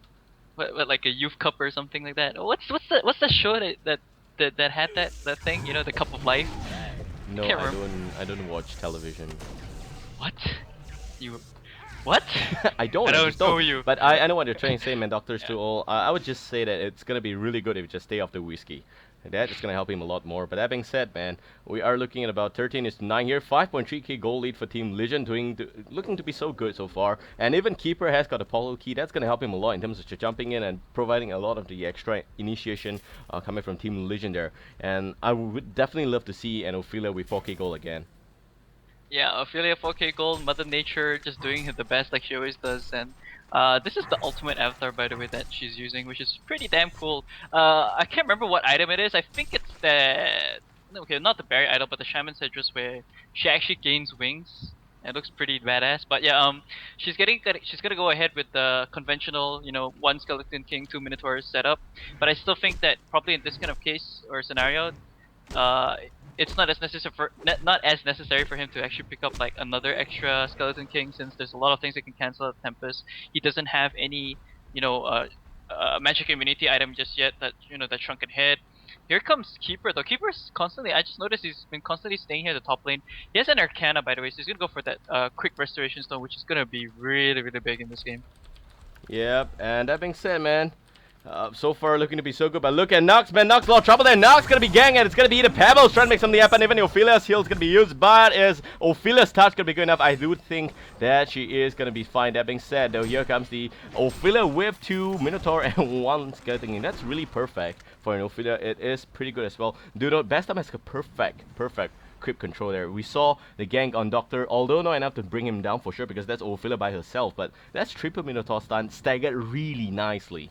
What like a youth cup or something like that. What's the show that had that thing? The cup of life. No, I don't watch television. What? What? I don't know you. But I know what you're trying to say, man. Doctor's too old. I would just say that it's gonna be really good if you just stay off the whiskey. That is gonna help him a lot more. But that being said, man, we are looking at about 13-9 here. 5.3k goal lead for Team Legion, looking to be so good so far. And even Keeper has got a Polo key. That's gonna help him a lot in terms of jumping in and providing a lot of the extra initiation coming from Team Legion there. And I would definitely love to see an Ophelia with 4k goal again. Yeah, Ophelia 4k gold, Mother Nature just doing the best like she always does, and this is the ultimate avatar, by the way, that she's using, which is pretty damn cool. I can't remember what item it is. I think it's okay, not the berry idol, but the Shaman's Headdress, where she actually gains wings. It looks pretty badass. But yeah, she's gonna go ahead with the conventional, 1 Skeleton King, 2 Minotaurs setup. But I still think that probably in this kind of case or scenario, it's not as necessary for him to actually pick up like another extra Skeleton King, since there's a lot of things that can cancel out Tempest. He doesn't have any, magic immunity item just yet. That that Shrunken Head. Here comes Keeper though. Keeper's constantly. I just noticed he's been constantly staying here at the top lane. He has an Arcana, by the way, so he's gonna go for that quick Restoration Stone, which is gonna be really, really big in this game. Yep, and that being said, man. So far looking to be so good, but look at Nox, man. Nox, a lot of trouble there. Nox gonna be gang, and it's gonna be the Pebbles trying to make something happen. Even Ophelia's heal is gonna be used, but is Ophelia's touch gonna be good enough? I do think that she is gonna be fine. That being said, though, here comes the Ophelia with 2 Minotaur and 1 Skeleton, and that's really perfect for an Ophelia. It is pretty good as well. Dude, Best Time has a perfect creep control there. We saw the gank on Doctor, although not enough to bring him down for sure, because that's Ophelia by herself, but that's triple Minotaur stun staggered really nicely.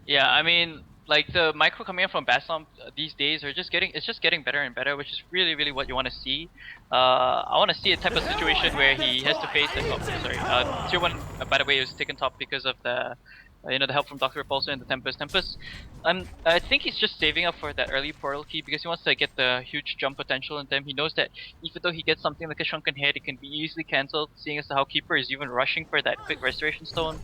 Yeah, I mean, like the micro coming in from Baslam these days are just getting better and better, which is really, really what you want to see. I want to see a type of situation where he has to face tier 1, by the way, was taken top because of the the help from Dr. Repulsor and the Tempest. I think he's just saving up for that early portal key because he wants to get the huge jump potential in them. He knows that even though he gets something like a Shrunken Head, it can be easily cancelled, seeing as how Keeper is even rushing for that quick Restoration Stone.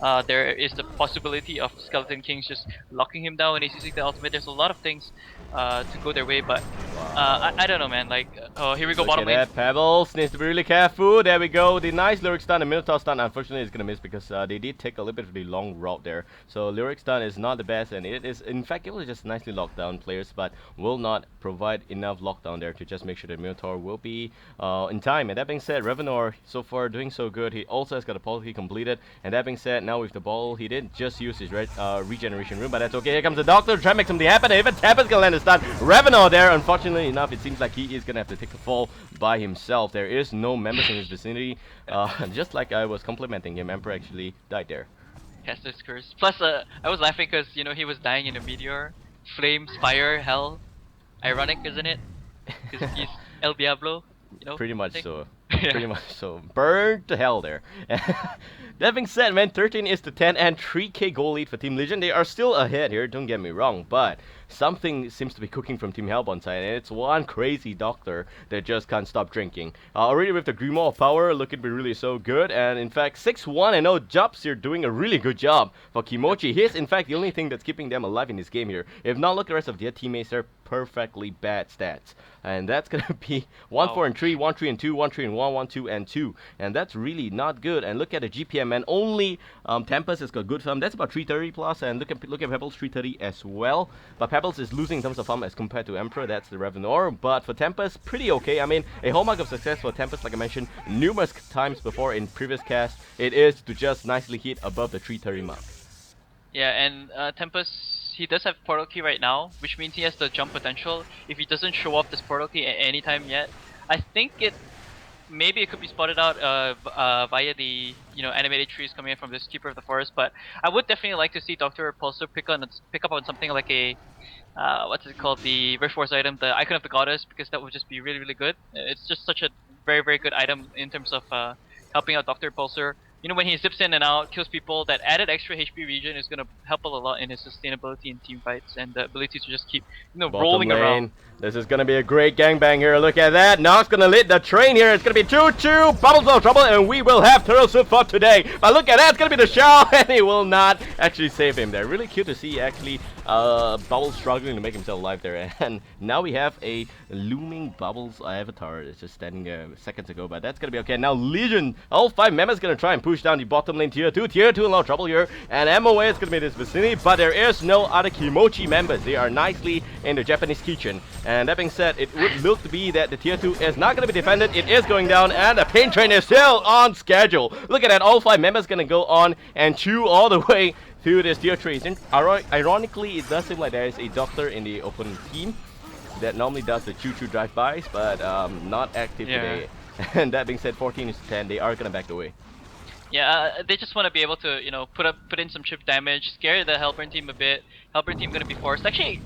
There is the possibility of Skeleton Kings just locking him down when he's using the ultimate. There's a lot of things to go their way, but I don't know, man. Like, oh, here we go, Look bottom at lane. that, Pebbles needs to be really careful. There we go. The nice Lyric stun and Minotaur stun, unfortunately, is gonna miss because they did take a little bit of the long route there. So Lyric stun is not the best, and it is, in fact, it will just nicely lock down players, but will not provide enough lockdown there to just make sure that Minotaur will be in time. And that being said, Revenor so far doing so good. He also has got a policy completed. And that being said, now with the ball, he didn't just use his regeneration room, but that's okay. Here comes the Doctor, try to make something happen. Even Tempest gonna land a stun. Revenor there, unfortunately enough, it seems like he is gonna have to take the fall by himself. There is no members in his vicinity. Just like I was complimenting him, Emperor actually died there. Caster's curse. Plus, I was laughing because he was dying in a meteor, flames, fire, hell. Ironic, isn't it? Because he's El Diablo, Pretty much thing. so. Yeah. Pretty much so. Burned to hell there. That being said, man, 13 is to 10 and 3k goal lead for Team Legion. They are still ahead here, don't get me wrong, but something seems to be cooking from Team Hellbound side, and it's one crazy doctor that just can't stop drinking. Already with the Grimoire of Power, looking to be really so good, and in fact, 6-1 and 0 Jobs here doing a really good job for Kimochi. He's in fact the only thing that's keeping them alive in this game here. If not, look at the rest of their teammates, they're perfectly bad stats. And that's gonna be 1 4 and 3, 1 3 and 2, 1 3 and 1, 1 2 and 2. And that's really not good. And look at the GPM, man. Only Tempest has got good farm. That's about 330 plus. And look at Pebbles 330 as well. But Pebbles is losing in terms of farm as compared to Emperor. That's the Revenor. But for Tempest, pretty okay. I mean, a hallmark of success for Tempest, like I mentioned numerous times before in previous casts, it is to just nicely hit above the 330 mark. Yeah, and Tempest, he does have portal key right now, which means he has the jump potential. If he doesn't show off this portal key at any time yet, I think maybe it could be spotted out via the animated trees coming in from this Keeper of the Forest. But I would definitely like to see Dr. Repulsor pick up on something like a what's it called, the Rift Force item, the Icon of the Goddess, because that would just be really, really good. It's just such a very, very good item in terms of helping out Dr. Repulsor. When he zips in and out, kills people, that added extra HP regen is going to help a lot in his sustainability in team fights and the ability to just keep, rolling around. This is going to be a great gangbang here. Look at that. Nox going to lead the train here. It's going to be 2-2. Bubbles no trouble, and we will have Turtle Soup for today. But look at that. It's going to be the Shao, and he will not actually save him there. Really cute to see actually Bubbles struggling to make himself alive there. And now we have a looming Bubbles avatar that's just standing there seconds ago. But that's going to be okay. Now Legion, all 5 members going to try and push down the bottom lane tier 2. Tier 2 in a lot of trouble here. And MOA is going to be in this vicinity, but there is no other Kimochi members. They are nicely in the Japanese kitchen. And that being said, it would look to be that the tier 2 is not going to be defended. It is going down, and the pain train is still on schedule. Look at that, all 5 members going to go on and chew all the way through this tier 3. Ironically, it does seem like there is a doctor in the opponent team that normally does the choo-choo drive-bys, but not active today. And that being said, 14 is 10. They are going to back away. Yeah, they just want to be able to, put in some chip damage, scare the Hellburn team a bit. Hellburn team going to be forced. Actually,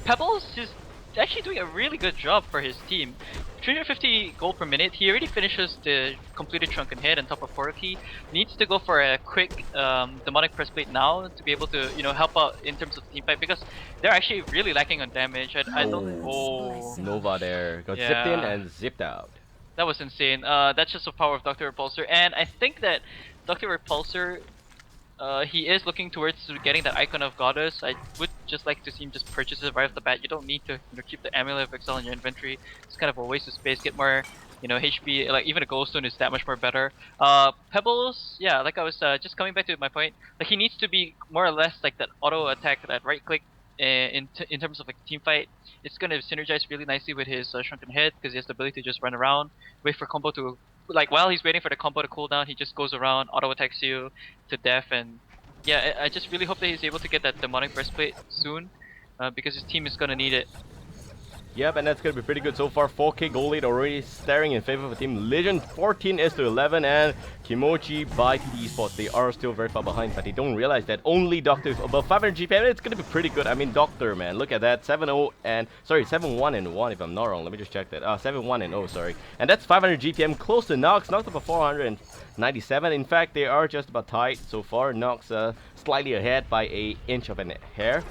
Pebbles is actually doing a really good job for his team. 350 gold per minute. He already finishes the completed Shrunken Head on top of portal key. Needs to go for a quick demonic breastplate now to be able to help out in terms of the team fight, because they're actually really lacking on damage. I don't. Oh, Nova there got zipped in and zipped out. That was insane. That's just the power of Dr. Repulsor, and I think that Dr. Repulsor, he is looking towards getting that Icon of Goddess. I would just like to see him just purchase it right off the bat. You don't need to keep the Amulet of Excel in your inventory. It's kind of a waste of space. Get more HP. Like even a Goldstone is that much more better. Pebbles, yeah, like I was just coming back to my point. Like he needs to be more or less like that auto attack, that right click in terms of like team fight. It's gonna synergize really nicely with his Shrunken Head, because he has the ability to just run around, wait for combo to, like while he's waiting for the combo to cool down, he just goes around, auto attacks you to death. And yeah, I just really hope that he's able to get that demonic breastplate soon, because his team is gonna need it. Yep, and that's going to be pretty good so far. 4k goal lead already staring in favor of the team Legion. 14 is to 11, and Kimochi by TD Esports. They are still very far behind, but they don't realize that only Doctor is above 500 GPM. It's going to be pretty good. I mean, Doctor, man, look at that. 7-0 and, sorry, 7-1 and 1 if I'm not wrong. Let me just check that. 7-1 and 0, sorry. And that's 500 GPM, close to Nox. Nox above 497. In fact, they are just about tied so far. Nox slightly ahead by an inch of a hair,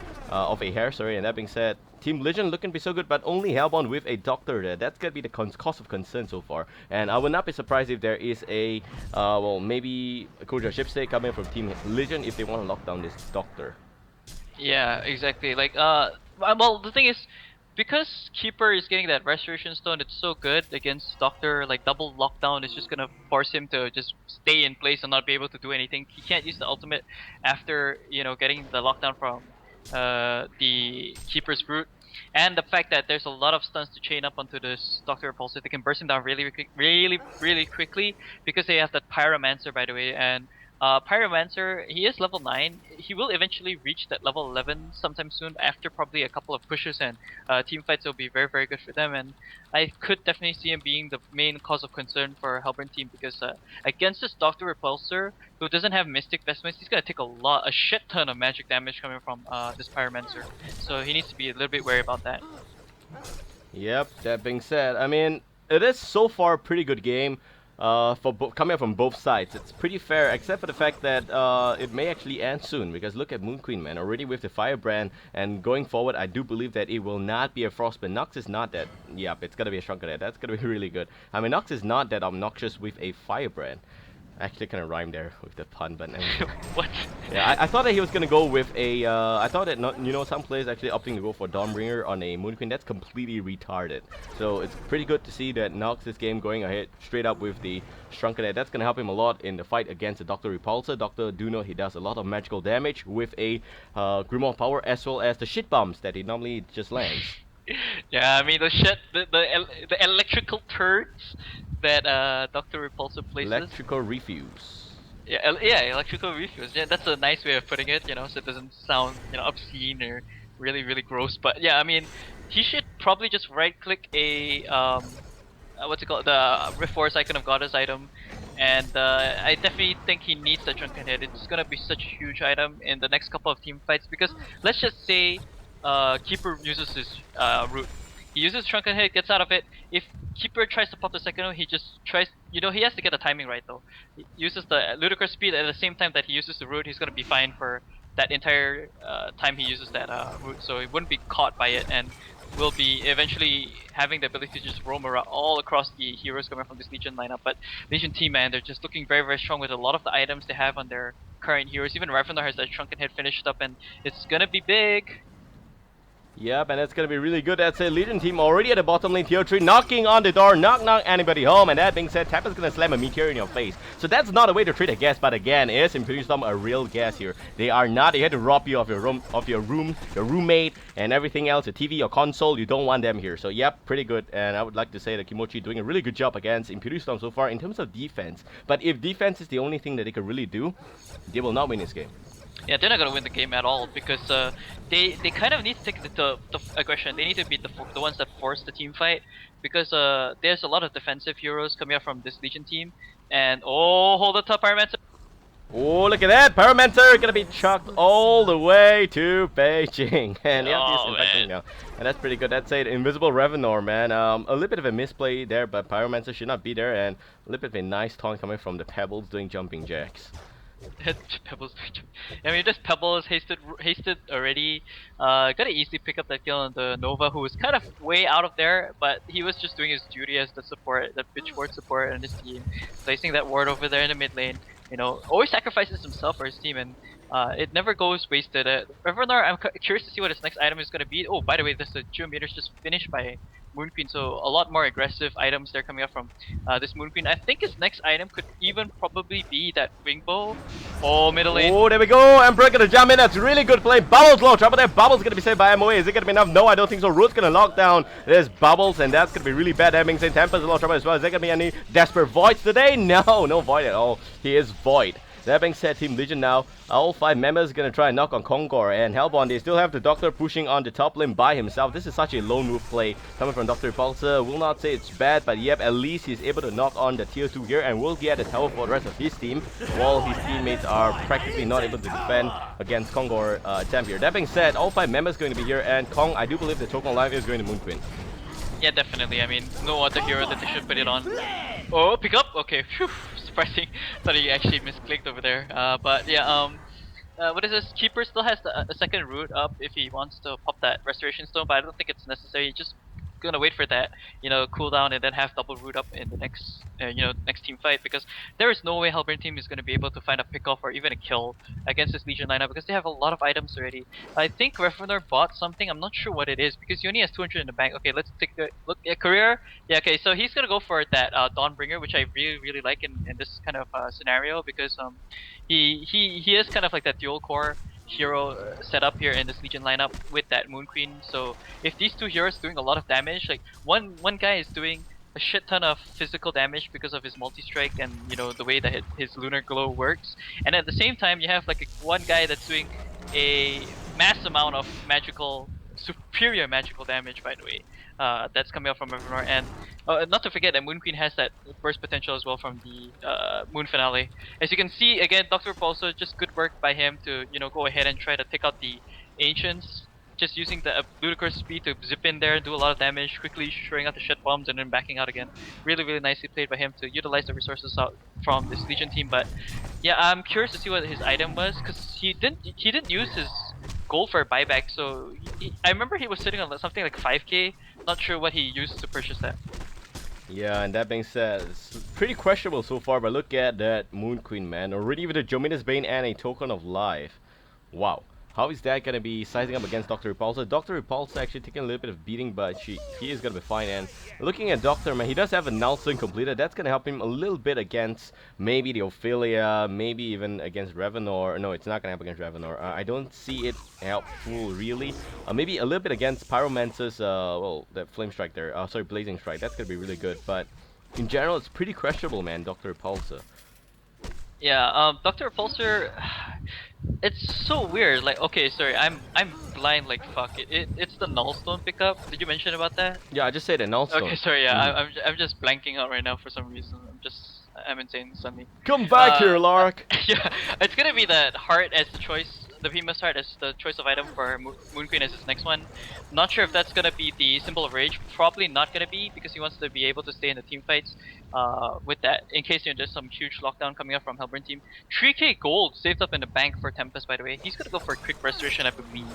sorry. And that being said, Team Legion looking to be so good, but only Hellbound with a Doctor there. That's going to be the cause of concern so far. And I would not be surprised if there is a, well, maybe a Koja Shipstay coming from Team Legion if they want to lock down this Doctor. Yeah, exactly. Like, well, the thing is, because Keeper is getting that Restoration Stone, it's so good against Doctor. Like double lockdown is just gonna force him to just stay in place and not be able to do anything. He can't use the ultimate after getting the lockdown from the Keeper's root. And the fact that there's a lot of stuns to chain up onto this Doctor Repulsor, they can burst him down really quickly because they have that Pyromancer, by the way. And Pyromancer, he is level 9. He will eventually reach that level 11 sometime soon after probably a couple of pushes, and team fights will be very good for them. And I could definitely see him being the main cause of concern for Hellburn team because against this Doctor Repulsor, who doesn't have Mystic Vestments, he's gonna take a shit ton of magic damage coming from this Pyromancer. So he needs to be a little bit wary about that. Yep, that being said, I mean, it is so far a pretty good game coming from both sides. It's pretty fair, except for the fact that it may actually end soon, because look at Moon Queen, man, already with the Firebrand, and going forward, I do believe that it will not be a Frostbite. Nox is not that, yep, it's gonna be a Shrunken Head. That's gonna be really good. I mean, Nox is not that obnoxious with a Firebrand. Actually, kind of rhymed there with the pun, but What? yeah, I thought that he was gonna go with a. I thought that some players actually opting to go for Dawnbringer on a Moon Queen. That's completely retarded. So it's pretty good to see that Nox this game going ahead straight up with the Shrunken Head. That's gonna help him a lot in the fight against the Doctor Repulsor. Doctor do know he does a lot of magical damage with a Grimoire power as well as the shit bombs that he normally just lands. Yeah, I mean the electrical turds that Doctor Repulsor places. Electrical refuse. Yeah, yeah, electrical refuse. Yeah, that's a nice way of putting it, so it doesn't sound, obscene or really gross. But yeah, I mean, he should probably just right-click a what's it called, the Reforce Icon of Goddess item, and I definitely think he needs the Drunken Head. It's gonna be such a huge item in the next couple of team fights because let's just say Keeper uses his root. He uses Shrunken Head, gets out of it. If Keeper tries to pop the second one, he just tries. He has to get the timing right though. He uses the ludicrous speed at the same time that he uses the root. He's gonna be fine for that entire time he uses that root, so he wouldn't be caught by it, and will be eventually having the ability to just roam around all across the heroes coming from this Legion lineup. But Legion team, man, they're just looking very strong with a lot of the items they have on their current heroes. Even Revenor has that Shrunken Head finished up, and it's gonna be big. Yep, and that's gonna be really good. That's a Legion team already at the bottom lane, tier 3, knocking on the door, knock, anybody home. And that being said, Tapper's gonna slam a meteor in your face. So that's not a way to treat a guest, but again, is impunity.storm a real guest here? They are not. They had to rob you of your room, your roommate, and everything else, your TV, your console. You don't want them here. So yep, pretty good. And I would like to say that Kimochi doing a really good job against impunity.storm so far in terms of defense. But if defense is the only thing that they can really do, they will not win this game. Yeah, they're not gonna win the game at all because they kind of need to take the aggression. They need to be the ones that force the team fight because there's a lot of defensive heroes coming out from this Legion team. And hold the top Pyromancer. Oh, look at that! Pyromancer gonna be chucked all the way to Beijing. And yeah, he's infecting now. And that's pretty good. That's an invisible Revenor, man. A little bit of a misplay there, but Pyromancer should not be there. And a little bit of a nice taunt coming from the Pebbles doing jumping jacks. Pebbles. I mean, this Pebbles hasted already. Gonna easily pick up that kill on the Nova, who was kind of way out of there, but he was just doing his duty as the support, the pitchboard support in his team, placing that ward over there in the mid lane. Always sacrifices himself for his team, and it never goes wasted. Revenor, I'm curious to see what his next item is gonna be. Oh, by the way, this Geometer's just finished by Moon Queen, so a lot more aggressive items there coming up from this Moon Queen. I think his next item could even probably be that Wing Bow. Oh, middle lane. Oh, there we go. Emperor gonna jump in. That's really good play. Bubbles low trouble there. Bubbles gonna be saved by MOA. Is it gonna be enough? No, I don't think so. Root's gonna lock down. There's Bubbles, and that's gonna be really bad. That means Temper's a lot of trouble as well. Is there gonna be any desperate voids today? No, no void at all. He is void. That being said, Team Legion now, all 5 members gonna try and knock on Kongor and Hellborn. They still have the Doctor pushing on the top lane by himself. This is such a lone wolf play coming from Dr. Repulsor. Will not say it's bad, but yep, at least he's able to knock on the tier 2 gear and will get a tower for the rest of his team, while his teammates are practically not able to defend against Kongor attempt here. That being said, all 5 members going to be here, and Kong, I do believe the token life is going to Moon Queen. Yeah, definitely. I mean, no other hero that they should put it on. Oh, pick up. Okay, phew, surprising. Thought he actually misclicked over there. But yeah, what is this? Keeper still has a second root up if he wants to pop that Restoration Stone, but I don't think it's necessary. Just gonna wait for that, cooldown and then have double root up in the next, next team fight, because there is no way Hellburn team is gonna be able to find a pickoff or even a kill against this Legion lineup because they have a lot of items already. I think Revenor bought something. I'm not sure what it is because he only has 200 in the bank. Okay, let's take a look at career. Yeah, okay, so he's gonna go for that Dawnbringer, which I really really like in this kind of scenario because he is kind of like that dual core hero setup here in this Legion lineup with that Moon Queen. So if these two heroes doing a lot of damage, like one guy is doing a shit ton of physical damage because of his multi-strike and the way that his lunar glow works, and at the same time you have like one guy that's doing a mass amount of superior magical damage, by the way, that's coming out from Evermore. And not to forget that Moon Queen has that burst potential as well from the Moon Finale. As you can see, again, Dr. Repulsor, just good work by him to go ahead and try to take out the Ancients, just using the ludicrous speed to zip in there, do a lot of damage, quickly throwing out the shit bombs and then backing out again. Really, really nicely played by him to utilize the resources out from this Legion team. But yeah, I'm curious to see what his item was because he didn't use his gold for a buyback. So I remember he was sitting on something like 5k. Not sure what he used to purchase that. Yeah, and that being said, it's pretty questionable so far, but look at that Moon Queen, man. Already with a Jomina's Bane and a Token of Life. Wow. How is that going to be sizing up against Dr. Repulsor? Dr. Repulsor actually taking a little bit of beating, but he is going to be fine. And looking at Doctor, man, he does have a Nelson completed. That's going to help him a little bit against maybe the Ophelia, maybe even against Revenor. No, it's not going to help against Revenor. I don't see it helpful, really. Maybe a little bit against Pyromancer's, well, that Flame Strike there. Sorry, Blazing Strike. That's going to be really good. But in general, it's pretty questionable, man, Dr. Repulsor. Yeah, Dr. Repulsor, it's so weird. Like, okay, sorry, I'm blind like fuck. It's the Nullstone pickup. Did you mention about that? Yeah, I just said an Nullstone. Okay, sorry. Yeah, I'm just blanking out right now for some reason. I'm insane suddenly. Come back here, Lark. Yeah, it's gonna be the heart as the choice. The Behemoth's heart as the choice of item for Moon Queen as his next one. Not sure if that's gonna be the symbol of rage. Probably not gonna be because he wants to be able to stay in the team fights. With that, in case there's some huge lockdown coming up from Hellburn team. 3k gold saved up in the bank for Tempest, by the way. He's gonna go for a quick restoration, I believe.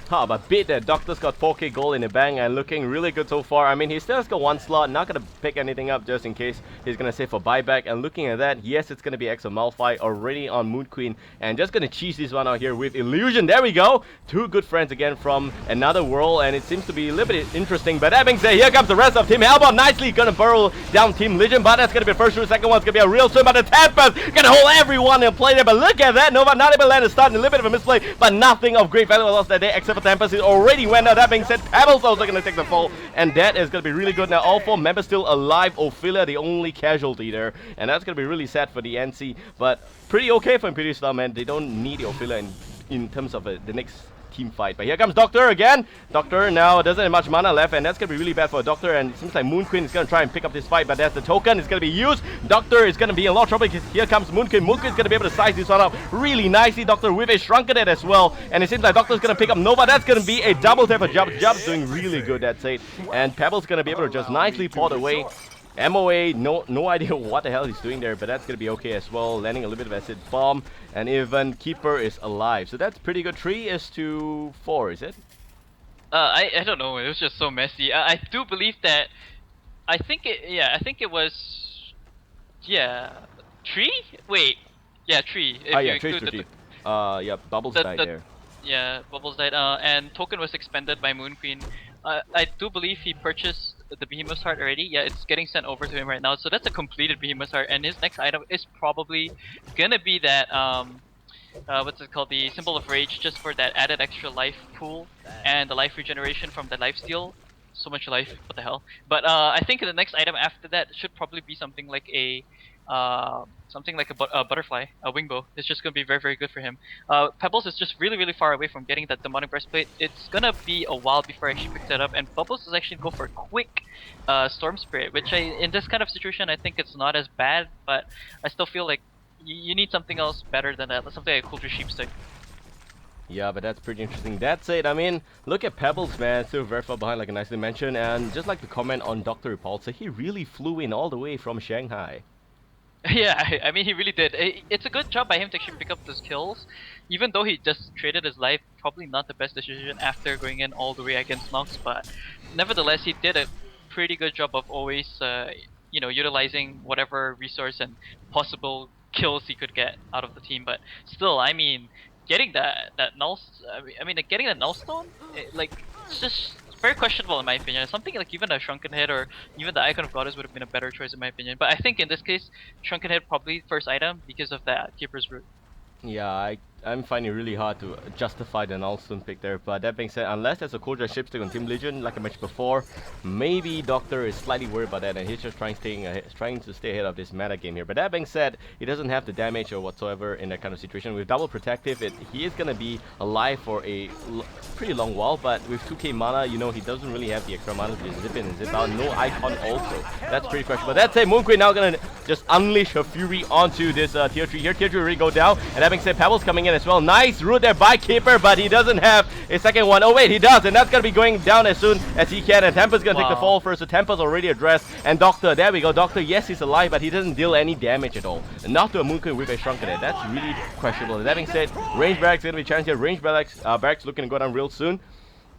Huh, but beat that Doctor's got 4k gold in the bank and looking really good so far. I mean, he still has got one slot, not gonna pick anything up just in case he's gonna save for buyback. And looking at that, yes, it's gonna be X of Malphite already on Moon Queen. And just gonna cheese this one out here with Illusion. There we go! Two good friends again from another world, and it seems to be a little bit interesting. But that being said, here comes the rest of Team Hellbound. Nicely gonna burrow down Team Legion, but that's gonna be the first round. Second one's gonna be a real swim, but the Tempest gonna hold everyone in play there. But look at that, Nova not able to land a start, and a little bit of a misplay, but nothing of great value lost that day except for Tempest. It already went out. That being said, Pebbles also going to take the fall, and that is going to be really good. Now, all four members still alive. Ophelia, the only casualty there, and that's going to be really sad for the NC, but pretty okay for Imperial Star, man. They don't need Ophelia in terms of the next team fight. But here comes Doctor again. Doctor now doesn't have much mana left, and that's going to be really bad for Doctor, and it seems like Moon Queen is going to try and pick up this fight, but that's the token. It's going to be used. Doctor is going to be in a lot of trouble because here comes Moon Queen. Moon Queen is going to be able to size this one up really nicely. Doctor with a Shrunken Head as well, and it seems like Doctor's going to pick up Nova. That's going to be a double tap for Jub. Jub's doing really good, that's it. And Pebble's going to be able to just nicely port away. MOA, no idea what the hell he's doing there, but that's going to be okay as well. Landing a little bit of acid bomb, and even Keeper is alive. So that's pretty good. 3-4, is it? I don't know. It was just so messy. I do believe that. I think it was. Yeah, 3. Wait, yeah, 3. If yeah, 3. Yeah, Bubbles died there. Yeah, Bubbles died. And Token was expended by Moon Queen. I do believe he purchased the Behemoth's Heart already. Yeah, it's getting sent over to him right now. So that's a completed Behemoth's Heart, and his next item is probably gonna be that what's it called? The Symbol of Rage, just for that added extra life pool and the life regeneration from the life steal. So much life, what the hell? But I think the next item after that should probably be something like a butterfly, a wingbow. It's just gonna be very, very good for him. Pebbles is just really, really far away from getting that demonic breastplate. It's gonna be a while before I actually pick that up, and Bubbles is actually go for a quick storm spirit, which in this kind of situation I think it's not as bad, but I still feel like you need something else better than that, something like a Coulter Sheepstick. Yeah, but that's pretty interesting. That's it. I mean, look at Pebbles, man. Still very far behind, like I nicely mentioned. And just like to comment on Dr. Repulsor, he really flew in all the way from Shanghai. Yeah, I mean, he really did. It's a good job by him to actually pick up those kills, even though he just traded his life. Probably not the best decision after going in all the way against Nox, but nevertheless, he did a pretty good job of always, utilizing whatever resource and possible kills he could get out of the team. But still, I mean, getting that null, like, getting that null stone, it's just very questionable in my opinion. Something like even a shrunken head or even the icon of goddess would have been a better choice in my opinion. But I think in this case, shrunken head probably first item because of that keeper's root. Yeah, I'm finding it really hard to justify the Nalstone pick there. But that being said, unless there's a Kodra shipstick on Team Legion, like I mentioned before, maybe Doctor is slightly worried about that, and he's just trying to stay ahead of this meta game here. But that being said, he doesn't have the damage or whatsoever in that kind of situation. With double protective, he is gonna be alive for a pretty long while. But with 2k mana, you know, he doesn't really have the extra mana to just zip in and zip out. No icon also. That's pretty questionable. That's it. Moon Queen now gonna just unleash her fury onto this tier 3 here. Tier 3 already go down, and that being said, Pebbles coming in as well. Nice root there by Keeper, but he doesn't have a second one. Oh wait, he does, and that's gonna be going down as soon as he can. And Tempa's gonna take the fall first. So Tempa's already addressed, and Doctor, there we go. Doctor, yes, he's alive, but he doesn't deal any damage at all. And not to a Moon Queen with a shrunken head. That's really questionable. That being said, range barracks gonna be challenged here. Range barracks looking to go down real soon.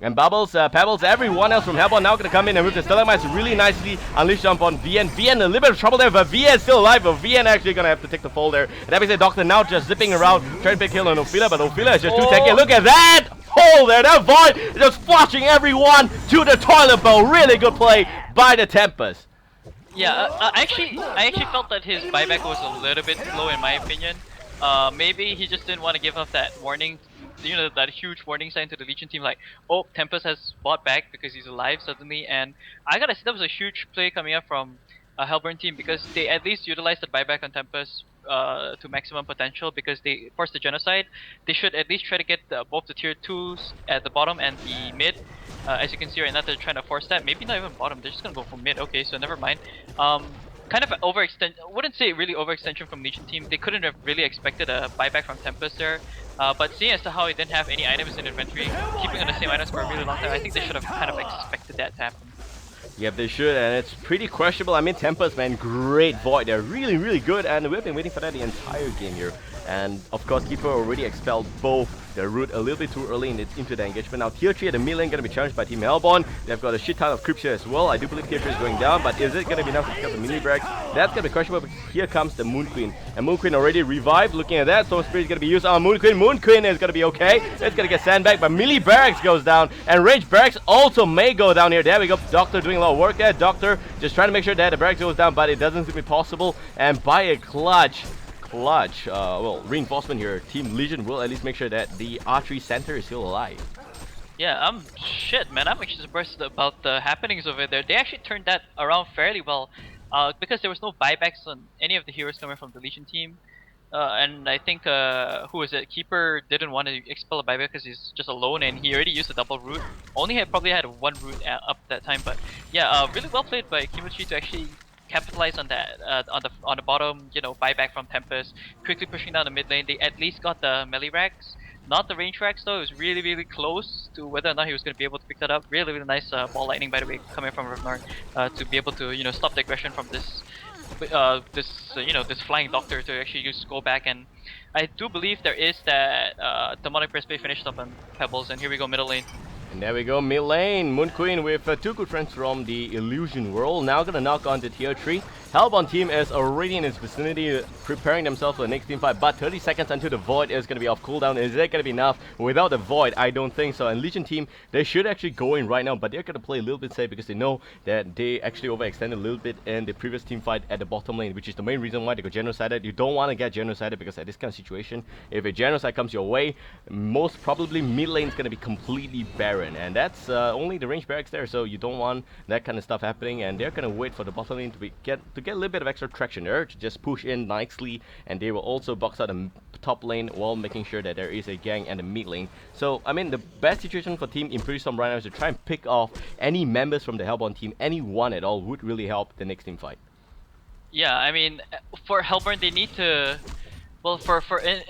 And Bubbles, Pebbles, everyone else from Hellborn now going to come in and with the Stalagmites really nicely unleashed jump on VN. VN a little bit of trouble there, but VN still alive, but VN actually going to have to take the fall there. And that means the Doctor now just zipping around, trying to pick kill on Ophelia, but Ophelia is just too tanky. Look at that hole there, that void is just flushing everyone to the toilet bowl. Really good play by the Tempest. Yeah, I actually felt that his buyback was a little bit slow in my opinion. Maybe he just didn't want to give up that warning, that huge warning sign to the Legion team, like, oh, Tempest has bought back because he's alive suddenly. And I gotta say that was a huge play coming up from a Hellborn team because they at least utilized the buyback on Tempest to maximum potential because they forced the genocide. They should at least try to get both the tier 2s at the bottom and the mid. As you can see right now, they're trying to force that. Maybe not even bottom, they're just gonna go for mid. Okay, so never mind. Kind of an overextend. I wouldn't say really overextension from Legion team. They couldn't have really expected a buyback from Tempest there. But seeing as to how he didn't have any items in inventory, keeping on the same items for a really long time, I think they should have kind of expected that to happen. Yep, they should, and it's pretty questionable. I mean, Tempest, man, great void. They're really, really good, and we've been waiting for that the entire game here. And of course, Keeper already expelled both the root a little bit too early into the engagement. Now, tier 3 at the mid lane going to be challenged by Team Hellborn. They've got a shit ton of creeps here as well. I do believe tier 3 is going down, but is it going to be enough to pick up the mini breaks? That's going to be questionable because here comes the Moon Queen. And Moon Queen already revived. Looking at that, Storm Spirit is going to be used on Moon Queen. Moon Queen is going to be okay. It's going to get sandbagged, but melee barracks goes down. And range barracks also may go down here. There we go. Doctor doing a lot of work there. Doctor just trying to make sure that the barracks goes down, but it doesn't seem to be possible. And by a clutch, reinforcement here. Team Legion will at least make sure that the archery center is still alive. Yeah, shit, man. I'm actually surprised about the happenings over there. They actually turned that around fairly well, because there was no buybacks on any of the heroes coming from the Legion team. And I think, who is it? Keeper didn't want to expel a buyback because he's just alone and he already used a double root. Probably had one root up that time, but yeah, really well played by Kimochi to actually capitalize on that on the bottom, buyback from Tempest, quickly pushing down the mid lane. They at least got the melee racks, not the range racks though. It was really, really close to whether or not he was going to be able to pick that up. Really, really nice ball lightning, by the way, coming from Ragnar, to be able to stop the aggression from this flying doctor to actually use go back. And I do believe there is that demonic breastplate finished up on Pebbles, and here we go middle lane. And there we go, mid lane. Moon Queen with two good friends from the Illusion world. Now gonna knock on to tier 3. Hellborn team is already in its vicinity, preparing themselves for the next team fight. But 30 seconds until the void is gonna be off cooldown. Is that gonna be enough? Without the void, I don't think so. And Legion team, they should actually go in right now, but they're gonna play a little bit safe because they know that they actually overextended a little bit in the previous team fight at the bottom lane, which is the main reason why they got genocided. You don't want to get genocided because at this kind of situation, if a genocide comes your way, most probably mid lane is gonna be completely barren, and that's only the range barracks there, so you don't want that kind of stuff happening. And they're gonna wait for the bottom lane to get a little bit of extra traction there to just push in nicely, and they will also box out the top lane while making sure that there is a gang and a mid lane. So I mean, the best situation for Team impunity.storm right now is to try and pick off any members from the Hellborn team. Anyone at all would really help the next team fight. Yeah, I mean, for Hellborn they need to, well,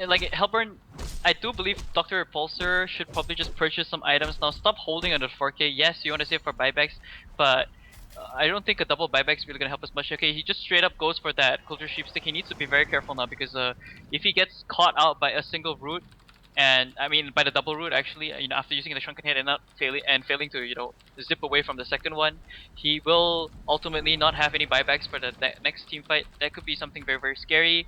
like Hellborn, I do believe Dr. Repulsor should probably just purchase some items now. Stop holding on the 4K. Yes, you want to save for buybacks, but I don't think a double buyback is really gonna help us much. Okay, he just straight up goes for that culture sheepstick. He needs to be very careful now because if he gets caught out by a single root, and I mean by the double root actually, after using the shrunken head and not failing to zip away from the second one, he will ultimately not have any buybacks for the next team fight. That could be something very very scary.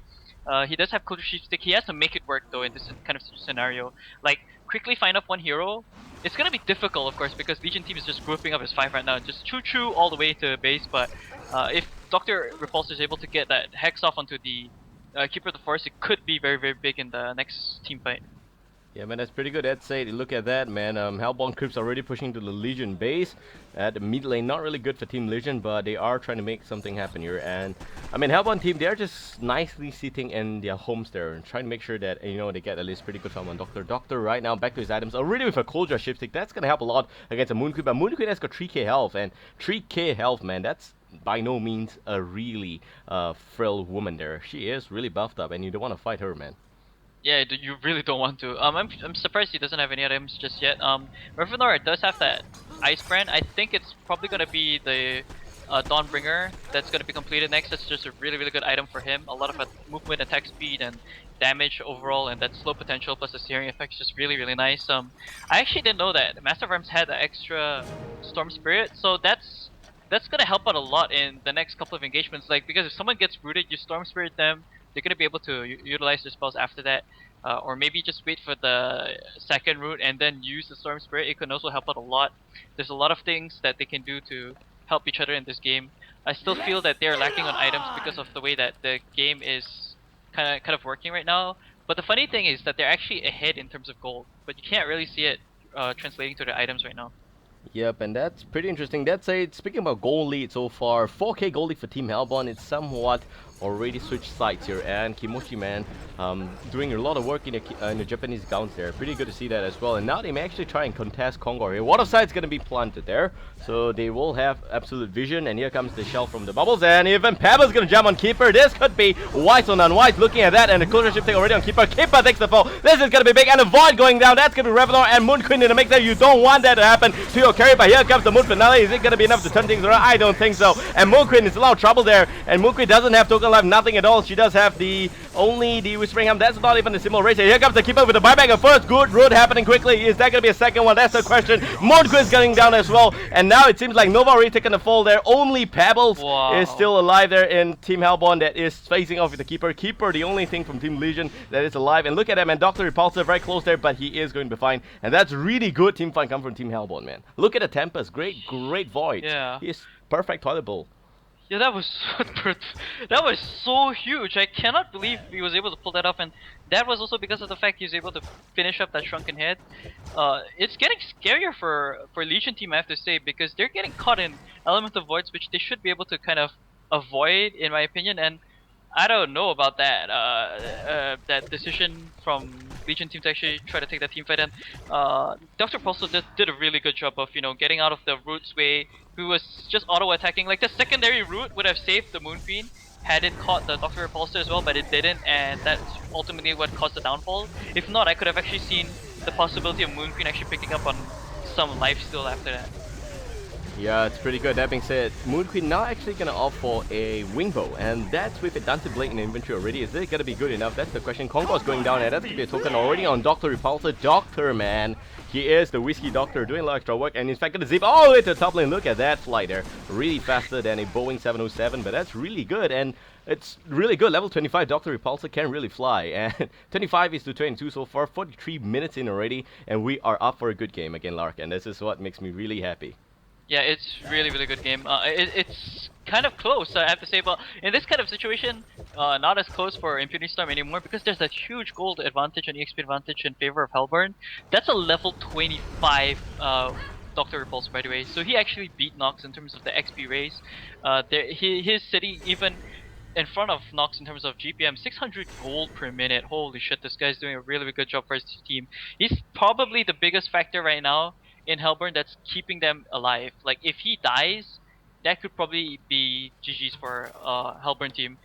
He does have culture sheepstick. He has to make it work though in this kind of scenario. Like quickly find up one hero. It's gonna be difficult, of course, because Legion team is just grouping up as 5 right now, just choo-choo all the way to base. But if Dr. Repulsor is able to get that hex off onto the Keeper of the Forest, it could be very, very big in the next team fight. Yeah, man, that's pretty good. That said, look at that, man. Hellbourne Crypts already pushing to the Legion base. At the mid lane, not really good for Team Legion, but they are trying to make something happen here. And I mean, Hellbourne team, they're just nicely sitting in their homes there and trying to make sure that they get at least pretty good farm on Doctor. Doctor right now back to his items already with a Cold Jar Shift Stick. That's gonna help a lot against a Moon Queen, but Moon Queen has got 3k health, and 3k health, man. That's by no means a really frail woman there. She is really buffed up, and you don't want to fight her, man. Yeah, you really don't want to. I'm surprised he doesn't have any items just yet. Revenor does have that Ice Brand. I think it's probably gonna be the Dawnbringer that's gonna be completed next. That's just a really really good item for him. A lot of movement, attack speed, and damage overall, and that slow potential plus the searing effect is just really really nice. I actually didn't know that Master of Arms had the extra Storm Spirit, so that's gonna help out a lot in the next couple of engagements. Like because if someone gets rooted, you Storm Spirit them. They're gonna be able to utilize their spells after that, or maybe just wait for the second route and then use the Storm Spirit. It can also help out a lot. There's a lot of things that they can do to help each other in this game. I still feel that they're lacking on items because of the way that the game is kind of working right now. But the funny thing is that they're actually ahead in terms of gold, but you can't really see it translating to the items right now. Yep, and that's pretty interesting. That's it. Speaking about goal lead so far, 4k goal lead for Team Hellbourne. It's somewhat already switched sides here, and Kimochi, man, doing a lot of work in the Japanese gowns there. Pretty good to see that as well. And now they may actually try and contest Kongor here. Water side's gonna be planted there, so they will have absolute vision. And here comes the shell from the bubbles, and even Pebble's gonna jump on Keeper. This could be wise or unwise. Looking at that, and the closure shifting already on Keeper. Keeper takes the fall. This is gonna be big, and a void going down. That's gonna be Revenant and Moon Queen in the mix there. You don't want that to happen to your carry, but here comes the Moon Finale. Is it gonna be enough to turn things around? I don't think so. And Moon Queen is a lot of trouble there, and Moon Queen doesn't have token life, nothing at all. She does have only the Whispering Ham. That's not even a simple race. Here comes the Keeper with the buyback. A first good road happening quickly. Is that gonna be a second one? That's the question. Moon Queen's getting down as well, and now it seems like Nova already taken the fall there. Only Pebbles is still alive there in Team Hellbourne that is facing off with the Keeper. Keeper, the only thing from Team Legion that is alive. And look at that, man. Dr. Repulsor very close there, but he is going to be fine. And that's really good team fight come from Team Hellbourne, man. Look at the Tempest. Great void. Yeah. He is perfect toilet bowl. Yeah, that was that was so huge. I cannot believe he was able to pull that off, and that was also because of the fact he was able to finish up that shrunken head. It's getting scarier for Legion team, I have to say, because they're getting caught in elemental voids, which they should be able to kind of avoid, in my opinion. And I don't know about that that decision from Legion team to actually try to take that team fight. And Dr. Pulso did a really good job of getting out of the root's way. He was just auto attacking. Like the secondary route would have saved the Moon Queen had it caught the Dr. Repulsor as well, but it didn't, and that's ultimately what caused the downfall. If not, I could have actually seen the possibility of Moon Queen actually picking up on some life steal after that. Yeah, it's pretty good. That being said, Moon Queen now actually gonna opt for a wing bow, and that's with a Dancing Blade in the inventory already. Is it gonna be good enough? That's the question. Congo's going down, and that's gonna be a token already on Dr. Repulsor. Doctor, man. He is the Whiskey Doctor doing a lot of extra work, and in fact gonna zip all the way to the top lane. Look at that flight there. Really faster than a Boeing 707, but that's really good, and it's really good. Level 25 Dr. Repulsor can really fly, and 25 is to 22 so far. 43 minutes in already, and we are up for a good game again, Lark, and this is what makes me really happy. Yeah, it's really good game. It's kind of close, I have to say, but in this kind of situation, not as close for impunity.storm anymore because there's that huge gold advantage and EXP advantage in favor of Hellbourne. That's a level 25 Dr. Repulse, by the way, so he actually beat Nox in terms of the XP raise. His city even in front of Nox in terms of GPM, 600 gold per minute. Holy shit, this guy's doing a really good job for his team. He's probably the biggest factor right now in Hellbourne that's keeping them alive. Like if he dies, that could probably be GG's for Hellbourne team.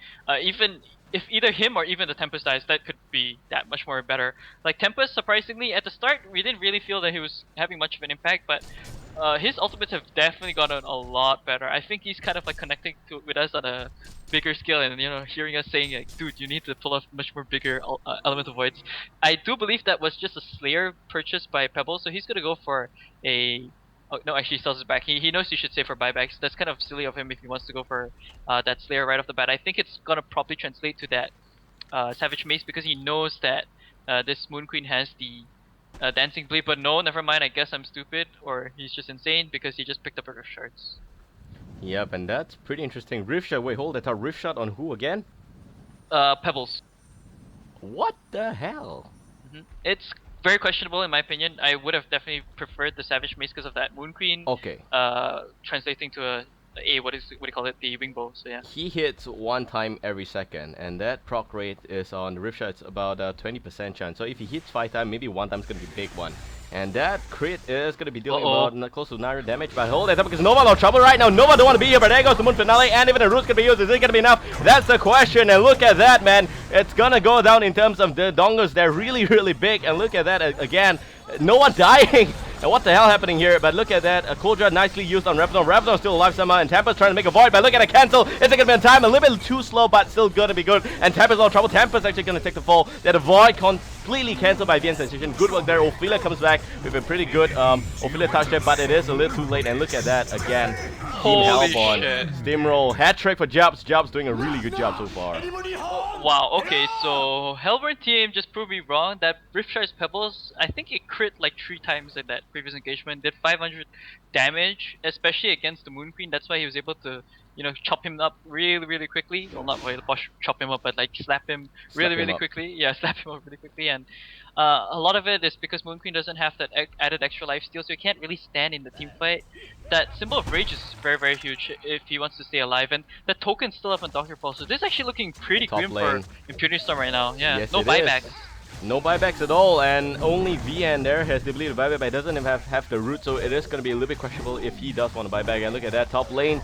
Even if either him or even the Tempest dies, that could be that much more better. Like Tempest, surprisingly, at the start we didn't really feel that he was having much of an impact, but His ultimates have definitely gotten a lot better. I think he's kind of like connecting with us on a bigger scale, and hearing us saying like, "Dude, you need to pull off much more bigger elemental voids." I do believe that was just a Slayer purchased by Pebble, so he's gonna go for a. Oh no, actually he sells it back. He knows you should say for buybacks. That's kind of silly of him if he wants to go for that Slayer right off the bat. I think it's gonna probably translate to that Savage Mace because he knows that this Moon Queen has the Dancing Blade, but no, never mind. I guess I'm stupid, or he's just insane because he just picked up a Rift Shards. Yep, and that's pretty interesting. Rift Shot, wait, hold that. A Rift Shot on who again? Pebbles. What the hell? It's very questionable in my opinion. I would have definitely preferred the Savage Mace because of that Moon Queen. Okay. Translating to what do you call it? The Wing Bow. So yeah. He hits one time every second, and that proc rate is on the Rift Shot, it's about a 20% chance. So if he hits 5 times, maybe one time's gonna be big one. And that crit is gonna be dealing about close to 900 damage. But hold that up because Nova in trouble right now. Nova don't want to be here, but there goes the Moon Finale, and even the Root's gonna be used. Is it gonna be enough? That's the question. And look at that, man. It's gonna go down in terms of the dongers. They're really, really big. And look at that again. No one dying. And what the hell happening here? But look at that. A Kodra nicely used on Revenant. Revenant still alive somehow. And Tampa's trying to make a void. But look at a cancel. Is it going to be on time? A little bit too slow, but still going to be good. And Tampa's all trouble. Tampa's actually going to take the fall. That void completely cancelled by VN Sensation. Good work there. Ophelia comes back with a pretty good Ophelia touch there, but it is a little too late. And look at that again. Holy shit. Steamroll. Hat trick for Jobs. Jobs doing a really good job so far. Wow, okay, so Hellborn team just proved me wrong. That Rift Shards Pebbles, I think it crit like 3 times in that previous engagement, did 500 damage, especially against the Moon Queen. That's why he was able to, chop him up really, really quickly. Well, not really chop him up, but like slap him really quickly. Yeah, slap him up really quickly. And a lot of it is because Moon Queen doesn't have that added extra life steal, so he can't really stand in the team fight. That Symbol of Rage is very, very huge if he wants to stay alive, and the token's still up on Dr. Pulse, so this is actually looking pretty grim for Impunity.storm right now. Yeah, yes, no buybacks. No buybacks at all, and only VN there has the ability to buyback, but he doesn't even have the root, so it is going to be a little bit questionable if he does want to buy back. And look at that top lane.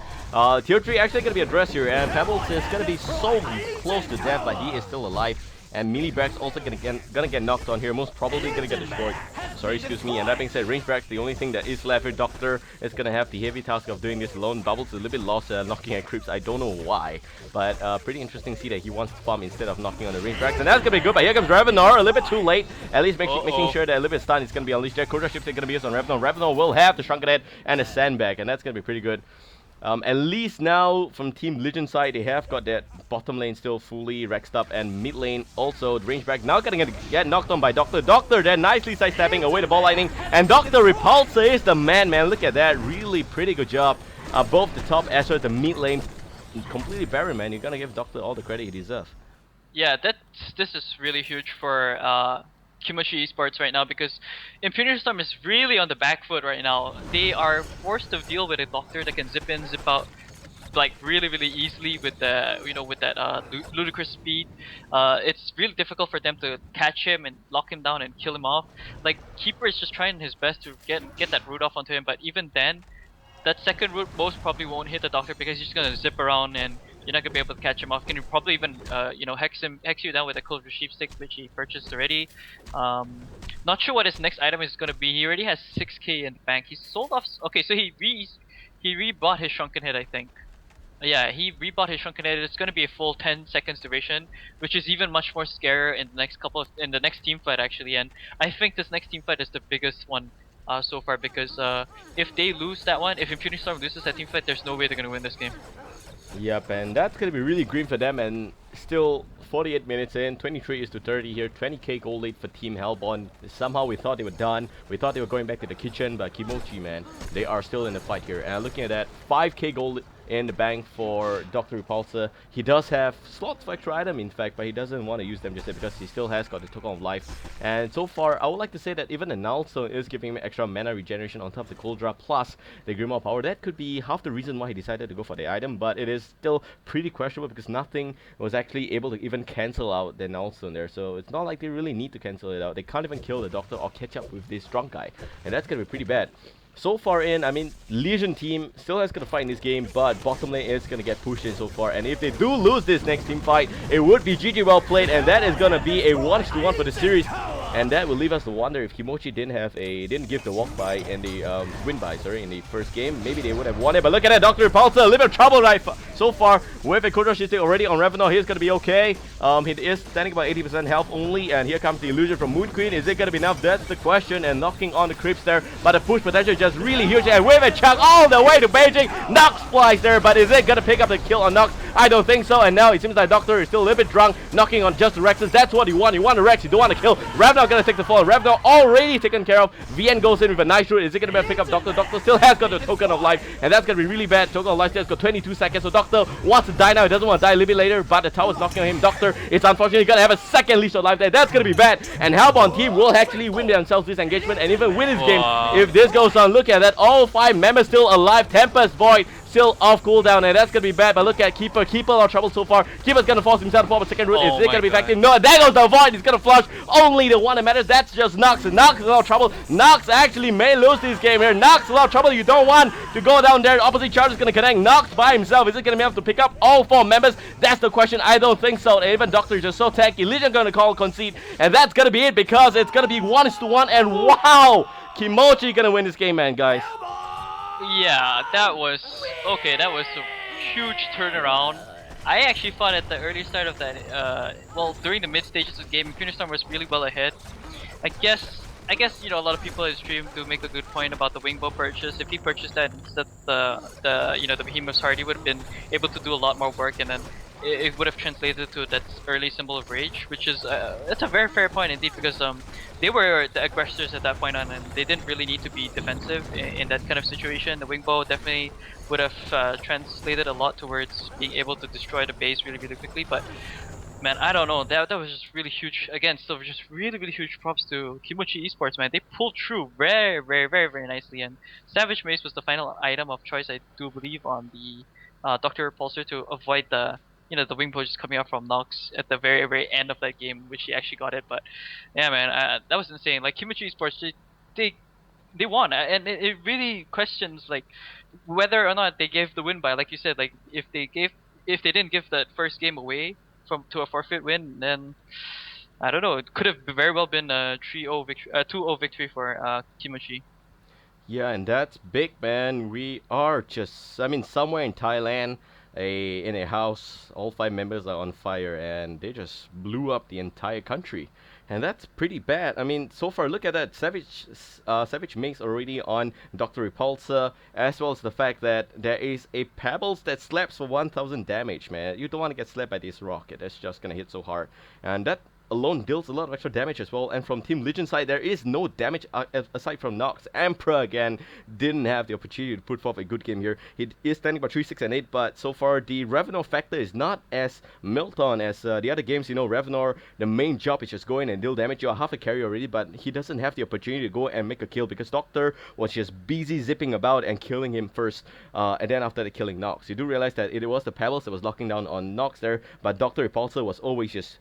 Tier 3 actually going to be addressed here, and Pebbles is going to be so close to death, but he is still alive. And Melee Brax also gonna get knocked on here, most probably gonna get destroyed. Sorry, excuse me. And that being said, Range Brax, the only thing that is left here. Doctor is gonna have the heavy task of doing this alone. Bubbles a little bit lost knocking at creeps. I don't know why, but pretty interesting to see that he wants to farm instead of knocking on the Range Brax, and that's gonna be good. But here comes Revenor, a little bit too late. At least making sure that a little bit of stun is gonna be unleashed there. Kodra ships are gonna be used on Revenor. Revenor will have the Shrunken Head and a Sandbag, and that's gonna be pretty good. At least now from Team Legend side, they have got that bottom lane still fully rexed up, and mid lane also the range back. Now gonna get knocked on by Doctor. Doctor then nicely sidestepping away the ball lightning, and Doctor Repulsa is the man. Look at that, really pretty good job. Both the top as well as the mid lane completely barren, man. You're gonna give Doctor all the credit he deserves. Yeah, this is really huge for Kimochi.ttes right now because Impunity.storm is really on the back foot right now. They are forced to deal with a Doctor that can zip in, zip out like really easily with the with that ludicrous speed. It's really difficult for them to catch him and lock him down and kill him off. Like Keeper is just trying his best to get that root off onto him, but even then, that second root most probably won't hit the Doctor because he's just gonna zip around and you're not gonna be able to catch him off. Can you probably even hex you down with a Cold Sheep Stick, which he purchased already. Not sure what his next item is gonna be. He already has 6k in the bank. He sold off. Okay, so he rebought his Shrunken Head, I think. Yeah, he rebought his Shrunken Head. It's gonna be a full 10 seconds duration, which is even much more scarier in the next team fight actually. And I think this next team fight is the biggest one so far because if they lose that one, if Impunity.storm loses that team fight, there's no way they're gonna win this game. Yep, and that's gonna be really green for them. And still 48 minutes in, 23:30 here, 20k gold lead for Team Hellborn. Somehow we thought they were done. We thought they were going back to the kitchen, but Kimochi, man, they are still in the fight here. And looking at that, 5k gold in the bank for Dr. Repulsa. He does have slots for extra item, in fact, but he doesn't want to use them just yet because he still has got the token of life. And so far, I would like to say that even the Null Stone is giving him extra mana regeneration on top of the Coldra plus the Grimoire power. That could be half the reason why he decided to go for the item, but it is still pretty questionable because nothing was actually able to even cancel out the Null Stone there. So it's not like they really need to cancel it out. They can't even kill the Doctor or catch up with this strong guy, and that's gonna be pretty bad. So far in, I mean, Legion team still has to fight in this game, but bottom lane is going to get pushed in so far. And if they do lose this next team fight, it would be GG well played, and that is going to be a 1-1 for the series. and that will leave us to wonder if Kimochi didn't give the walk by in the win by, sorry, in the first game. Maybe they would have won it, but look at that, Dr. Repulsa, a little bit of trouble right so far with a HoNTourSEA already on Revenant. He's gonna be okay. He is standing about 80% health only, and here comes the illusion from Moon Queen. Is it gonna be enough? That's the question, and knocking on the creeps there, but the push potential is just really huge, and with a chunk all the way to Beijing. Nox flies there, but is it gonna pick up the kill on Nox? I don't think so, and now it seems like Doctor is still a little bit drunk, knocking on just the Rexes. That's what you want. You want the Rex, you don't want to kill. Revenant gonna take the fall. Revenant already taken care of. VN goes in with a nice root. Is it gonna be able to pick up Doctor? Doctor still has got the token of life, and that's gonna be really bad. Token of life still has got 22 seconds, so Doctor wants to die now. He doesn't want to die a little bit later, but the tower's knocking on him. Doctor, it's unfortunately gonna have a second leash of life there. That's gonna be bad, and Hellbound team will actually win themselves this engagement and even win this game if this goes on. Look at that, all 5 members still alive. Tempest Void still off cooldown, and that's gonna be bad. But look at Keeper. Keeper out of trouble so far. Keeper's gonna force himself to form a second root. Is it gonna be effective? No, there goes the Void. He's gonna flush. Only the one that matters. That's just Nox. Nox is a lot of trouble. Nox actually may lose this game here. Nox is a lot of trouble. You don't want to go down there. Opposite charge is gonna connect. Nox by himself. Is it gonna be able to pick up all 4 members? That's the question. I don't think so. And even Doctor is just so tanky. Legion gonna call concede, and that's gonna be it, because it's gonna be 1-1. And wow, Kimochi gonna win this game, man, guys. Yeah, that was okay. That was a huge turnaround. I actually thought at the early start of that, well, during the mid stages of the game, ImpunityStorm was really well ahead. I guess you know, a lot of people in stream do make a good point about the Wingbow purchase. If he purchased that instead, the Behemoth's Heart, he would have been able to do a lot more work, and then it would have translated to that early symbol of rage, which is that's a very fair point indeed, because they were the aggressors at that point on, and they didn't really need to be defensive in that kind of situation. The Wingbow definitely would have translated a lot towards being able to destroy the base really quickly, but man, I don't know, that was just really huge. Again, still just really huge props to Kimochi Esports, man. They pulled through very nicely, and Savage Mace was the final item of choice, I do believe, on the Dr. Repulsor to avoid the the Wingbow just coming out from Nox at the very end of that game, which he actually got it. But yeah, man, that was insane. Like, Kimochi Esports, they won, and it really questions like whether or not they gave the win by, like you said, like if they didn't give that first game away to a forfeit win, then I don't know, it could have very well been a 3-0 victory, 2-0 victory for Kimochi. Yeah, and that's big, man. We are just, I mean, somewhere in Thailand, in a house, all 5 members are on fire, and they just blew up the entire country, and that's pretty bad. I mean, so far, look at that. Savage Mix already on Dr. Repulsa, as well as the fact that there is a Pebbles that slaps for 1,000 damage, man. You don't want to get slapped by this rocket. That's just gonna hit so hard, and that alone deals a lot of extra damage as well. And from Team Legion side, there is no damage aside from Nox. Emperor again didn't have the opportunity to put forth a good game here. He is standing by 3, 6, and 8, but so far the Revenor factor is not as milked on as the other games. You know, Revenor, the main job is just go in and deal damage. You're half a carry already, but he doesn't have the opportunity to go and make a kill, because Doctor was just busy zipping about and killing him first, and then after the killing Nox. You do realize that it was the Pebbles that was locking down on Nox there, but Dr. Repulsor was always just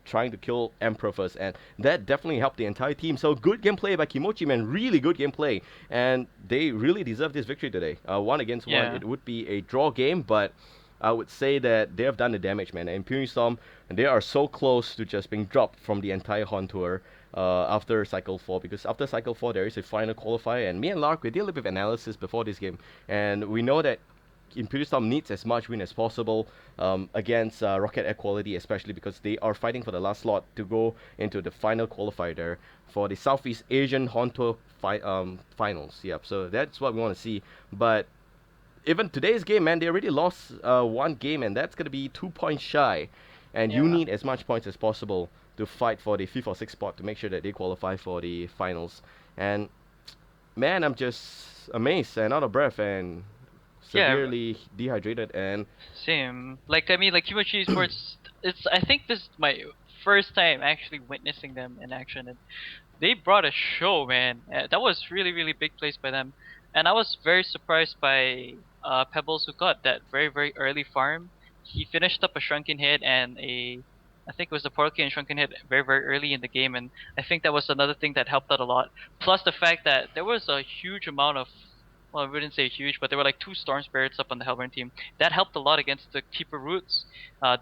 trying to kill Emperor first, and that definitely helped the entire team. So good gameplay by Kimochi, man, really good gameplay, and they really deserve this victory today. 1 against 1, it would be a draw game, but I would say that they have done the damage, man. And ImpunityStorm, they are so close to just being dropped from the entire HoN Tour after Cycle 4, because after Cycle 4 there is a final qualifier, and me and Lark, we did a little bit of analysis before this game, and we know that ImpunityStorm needs as much win as possible against Rocket Air Quality, especially because they are fighting for the last slot to go into the final qualifier there for the Southeast Asian HoN Tour finals. Yep, so that's what we want to see. But even today's game, man, they already lost 1 game, and that's going to be 2 points shy. And you need as much points as possible to fight for the 5th or 6th spot to make sure that they qualify for the finals. And man, I'm just amazed and out of breath and severely dehydrated. And same. Like, I mean, like, Kimochi Esports, I think this is my first time actually witnessing them in action, and they brought a show, man. That was really big place by them, and I was very surprised by Pebbles, who got that very early farm. He finished up a Shrunken Head and I think it was the Porky and Shrunken Head very early in the game, and I think that was another thing that helped out a lot. Plus the fact that there was a huge amount of well, I wouldn't say huge, but there were like two Storm Spirits up on the Hellborn team. That helped a lot against the Keeper Roots.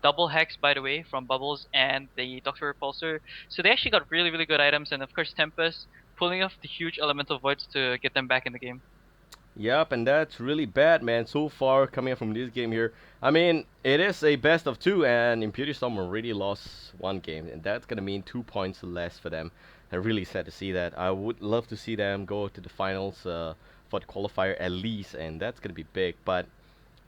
Double Hex, by the way, from Bubbles and the Doctor Repulsor. So they actually got really, really good items, and of course Tempest pulling off the huge Elemental Voids to get them back in the game. Yep, and that's really bad, man. So far, coming up from this game here, I mean, it is a best of two, and ImpunityStorm already lost one game, and that's gonna mean 2 points less for them. I'm really sad to see that. I would love to see them go to the finals for the qualifier at least, and that's gonna be big. But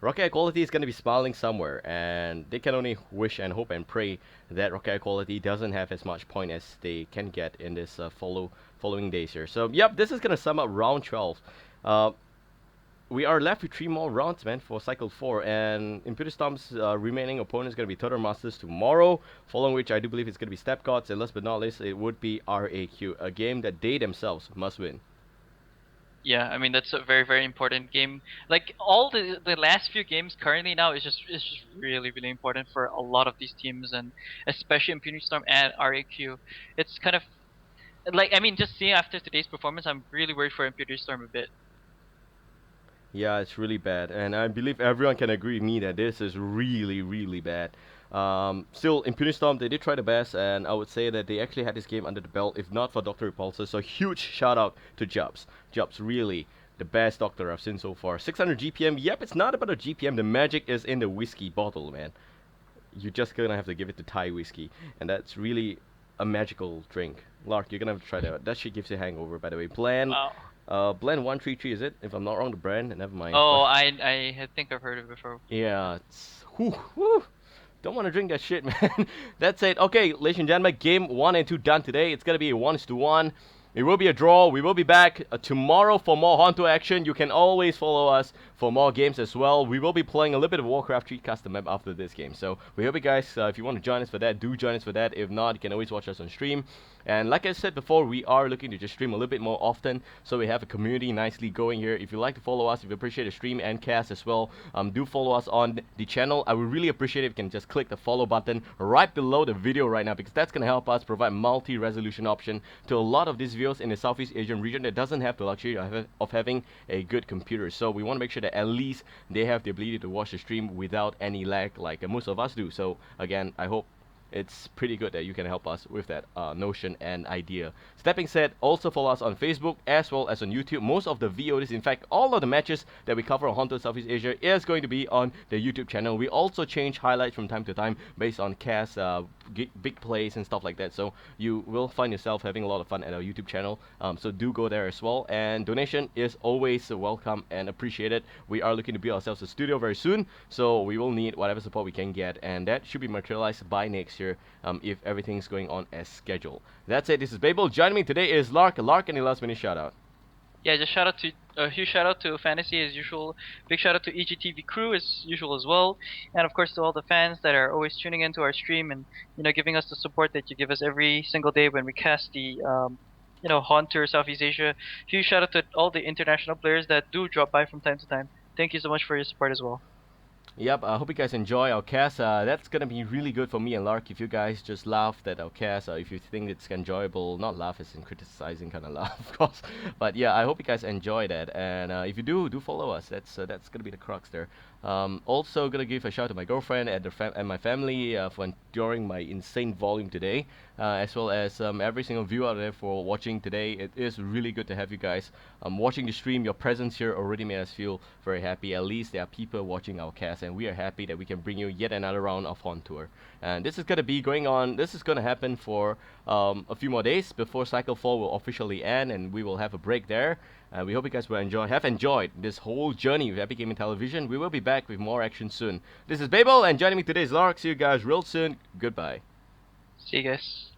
Rocket Equality is gonna be smiling somewhere, and they can only wish and hope and pray that Rocket Equality doesn't have as much point as they can get in this following days here. So, yep, this is gonna sum up round 12. Uh, we are left with 3 more rounds, man, for Cycle 4, and Impunity Storm's remaining opponent is going to be Total Masters tomorrow, following which I do believe it's going to be Step Gods, and last but not least, it would be RAQ, a game that they themselves must win. Yeah, I mean that's a very, very important game. Like all the last few games currently now is just really, really important for a lot of these teams, and especially Impunity Storm and RAQ. It's kind of like, I mean, just seeing after today's performance, I'm really worried for Impunity Storm a bit. Yeah, it's really bad, and I believe everyone can agree with me that this is really, really bad. Still, Impunity Storm, they did try the best, and I would say that they actually had this game under the belt, if not for Dr. Repulsor. So, huge shout out to Jobs. Jobs, really the best doctor I've seen so far. 600 GPM, yep, it's not about the GPM, the magic is in the whiskey bottle, man. You're just gonna have to give it to Thai whiskey, and that's really a magical drink. Lark, you're gonna have to try that out. That shit gives you a hangover, by the way. Wow. Blend 133 is it? If I'm not wrong, the brand. Never mind. Oh, But I think I've heard of it before. yeah, it's whew, whew. Don't want to drink that shit, man. That's it. Okay, ladies and gentlemen, game 1 and 2 done today. It's gonna be a 1-1. It will be a draw. We will be back tomorrow for more HoNTour action. You can always follow us for more games as well. We will be playing a little bit of Warcraft 3 custom map after this game. So we hope you guys, if you want to join us for that, do join us for that. If not, you can always watch us on stream. And like I said before, we are looking to just stream a little bit more often, so we have a community nicely going here. If you like to follow us, if you appreciate the stream and cast as well, do follow us on the channel. I would really appreciate it if you can just click the follow button right below the video right now, because that's going to help us provide multi-resolution option to a lot of these viewers in the Southeast Asian region that doesn't have the luxury of having a good computer. So we want to make sure that at least they have the ability to watch the stream without any lag like most of us do. So again, I hope it's pretty good that you can help us with that notion and idea. That being said, also follow us on Facebook as well as on YouTube. Most of the VODs, in fact, all of the matches that we cover on HoNTour Southeast Asia is going to be on the YouTube channel. We also change highlights from time to time based on cast, big plays and stuff like that. So you will find yourself having a lot of fun at our YouTube channel. So do go there as well. And donation is always welcome and appreciated. We are looking to build ourselves a studio very soon, so we will need whatever support we can get, and that should be materialized by next year if everything's going on as scheduled. That's it. This is Babael. Joining me today is Lark. Lark, any last minute shout out? Yeah, just shout out to a huge shout out to Fantasy as usual. Big shout out to EGTV crew as usual as well, and of course to all the fans that are always tuning into our stream and giving us the support that you give us every single day when we cast the HoNTour Southeast Asia. Huge shout out to all the international players that do drop by from time to time. Thank you so much for your support as well. Yep, I hope you guys enjoy our cast. That's gonna be really good for me and Lark if you guys just laughed at our cast, if you think it's enjoyable. Not laugh as in criticizing kind of laugh, of course. But yeah, I hope you guys enjoy that. And if you do follow us. That's gonna be the crux there. Also gonna give a shout out to my girlfriend and my family for enduring my insane volume today, as well as every single viewer out there for watching today. It is really good to have you guys watching the stream. Your presence here already made us feel very happy. At least there are people watching our cast, and we are happy that we can bring you yet another round of HoNTour. And this is gonna be going on. This is gonna happen for a few more days before Cycle 4 will officially end, and we will have a break there. We hope you guys will have enjoyed this whole journey with Epic Gaming Television. We will be back with more action soon. This is Babael, and joining me today is Lark. See you guys real soon. Goodbye. See you guys.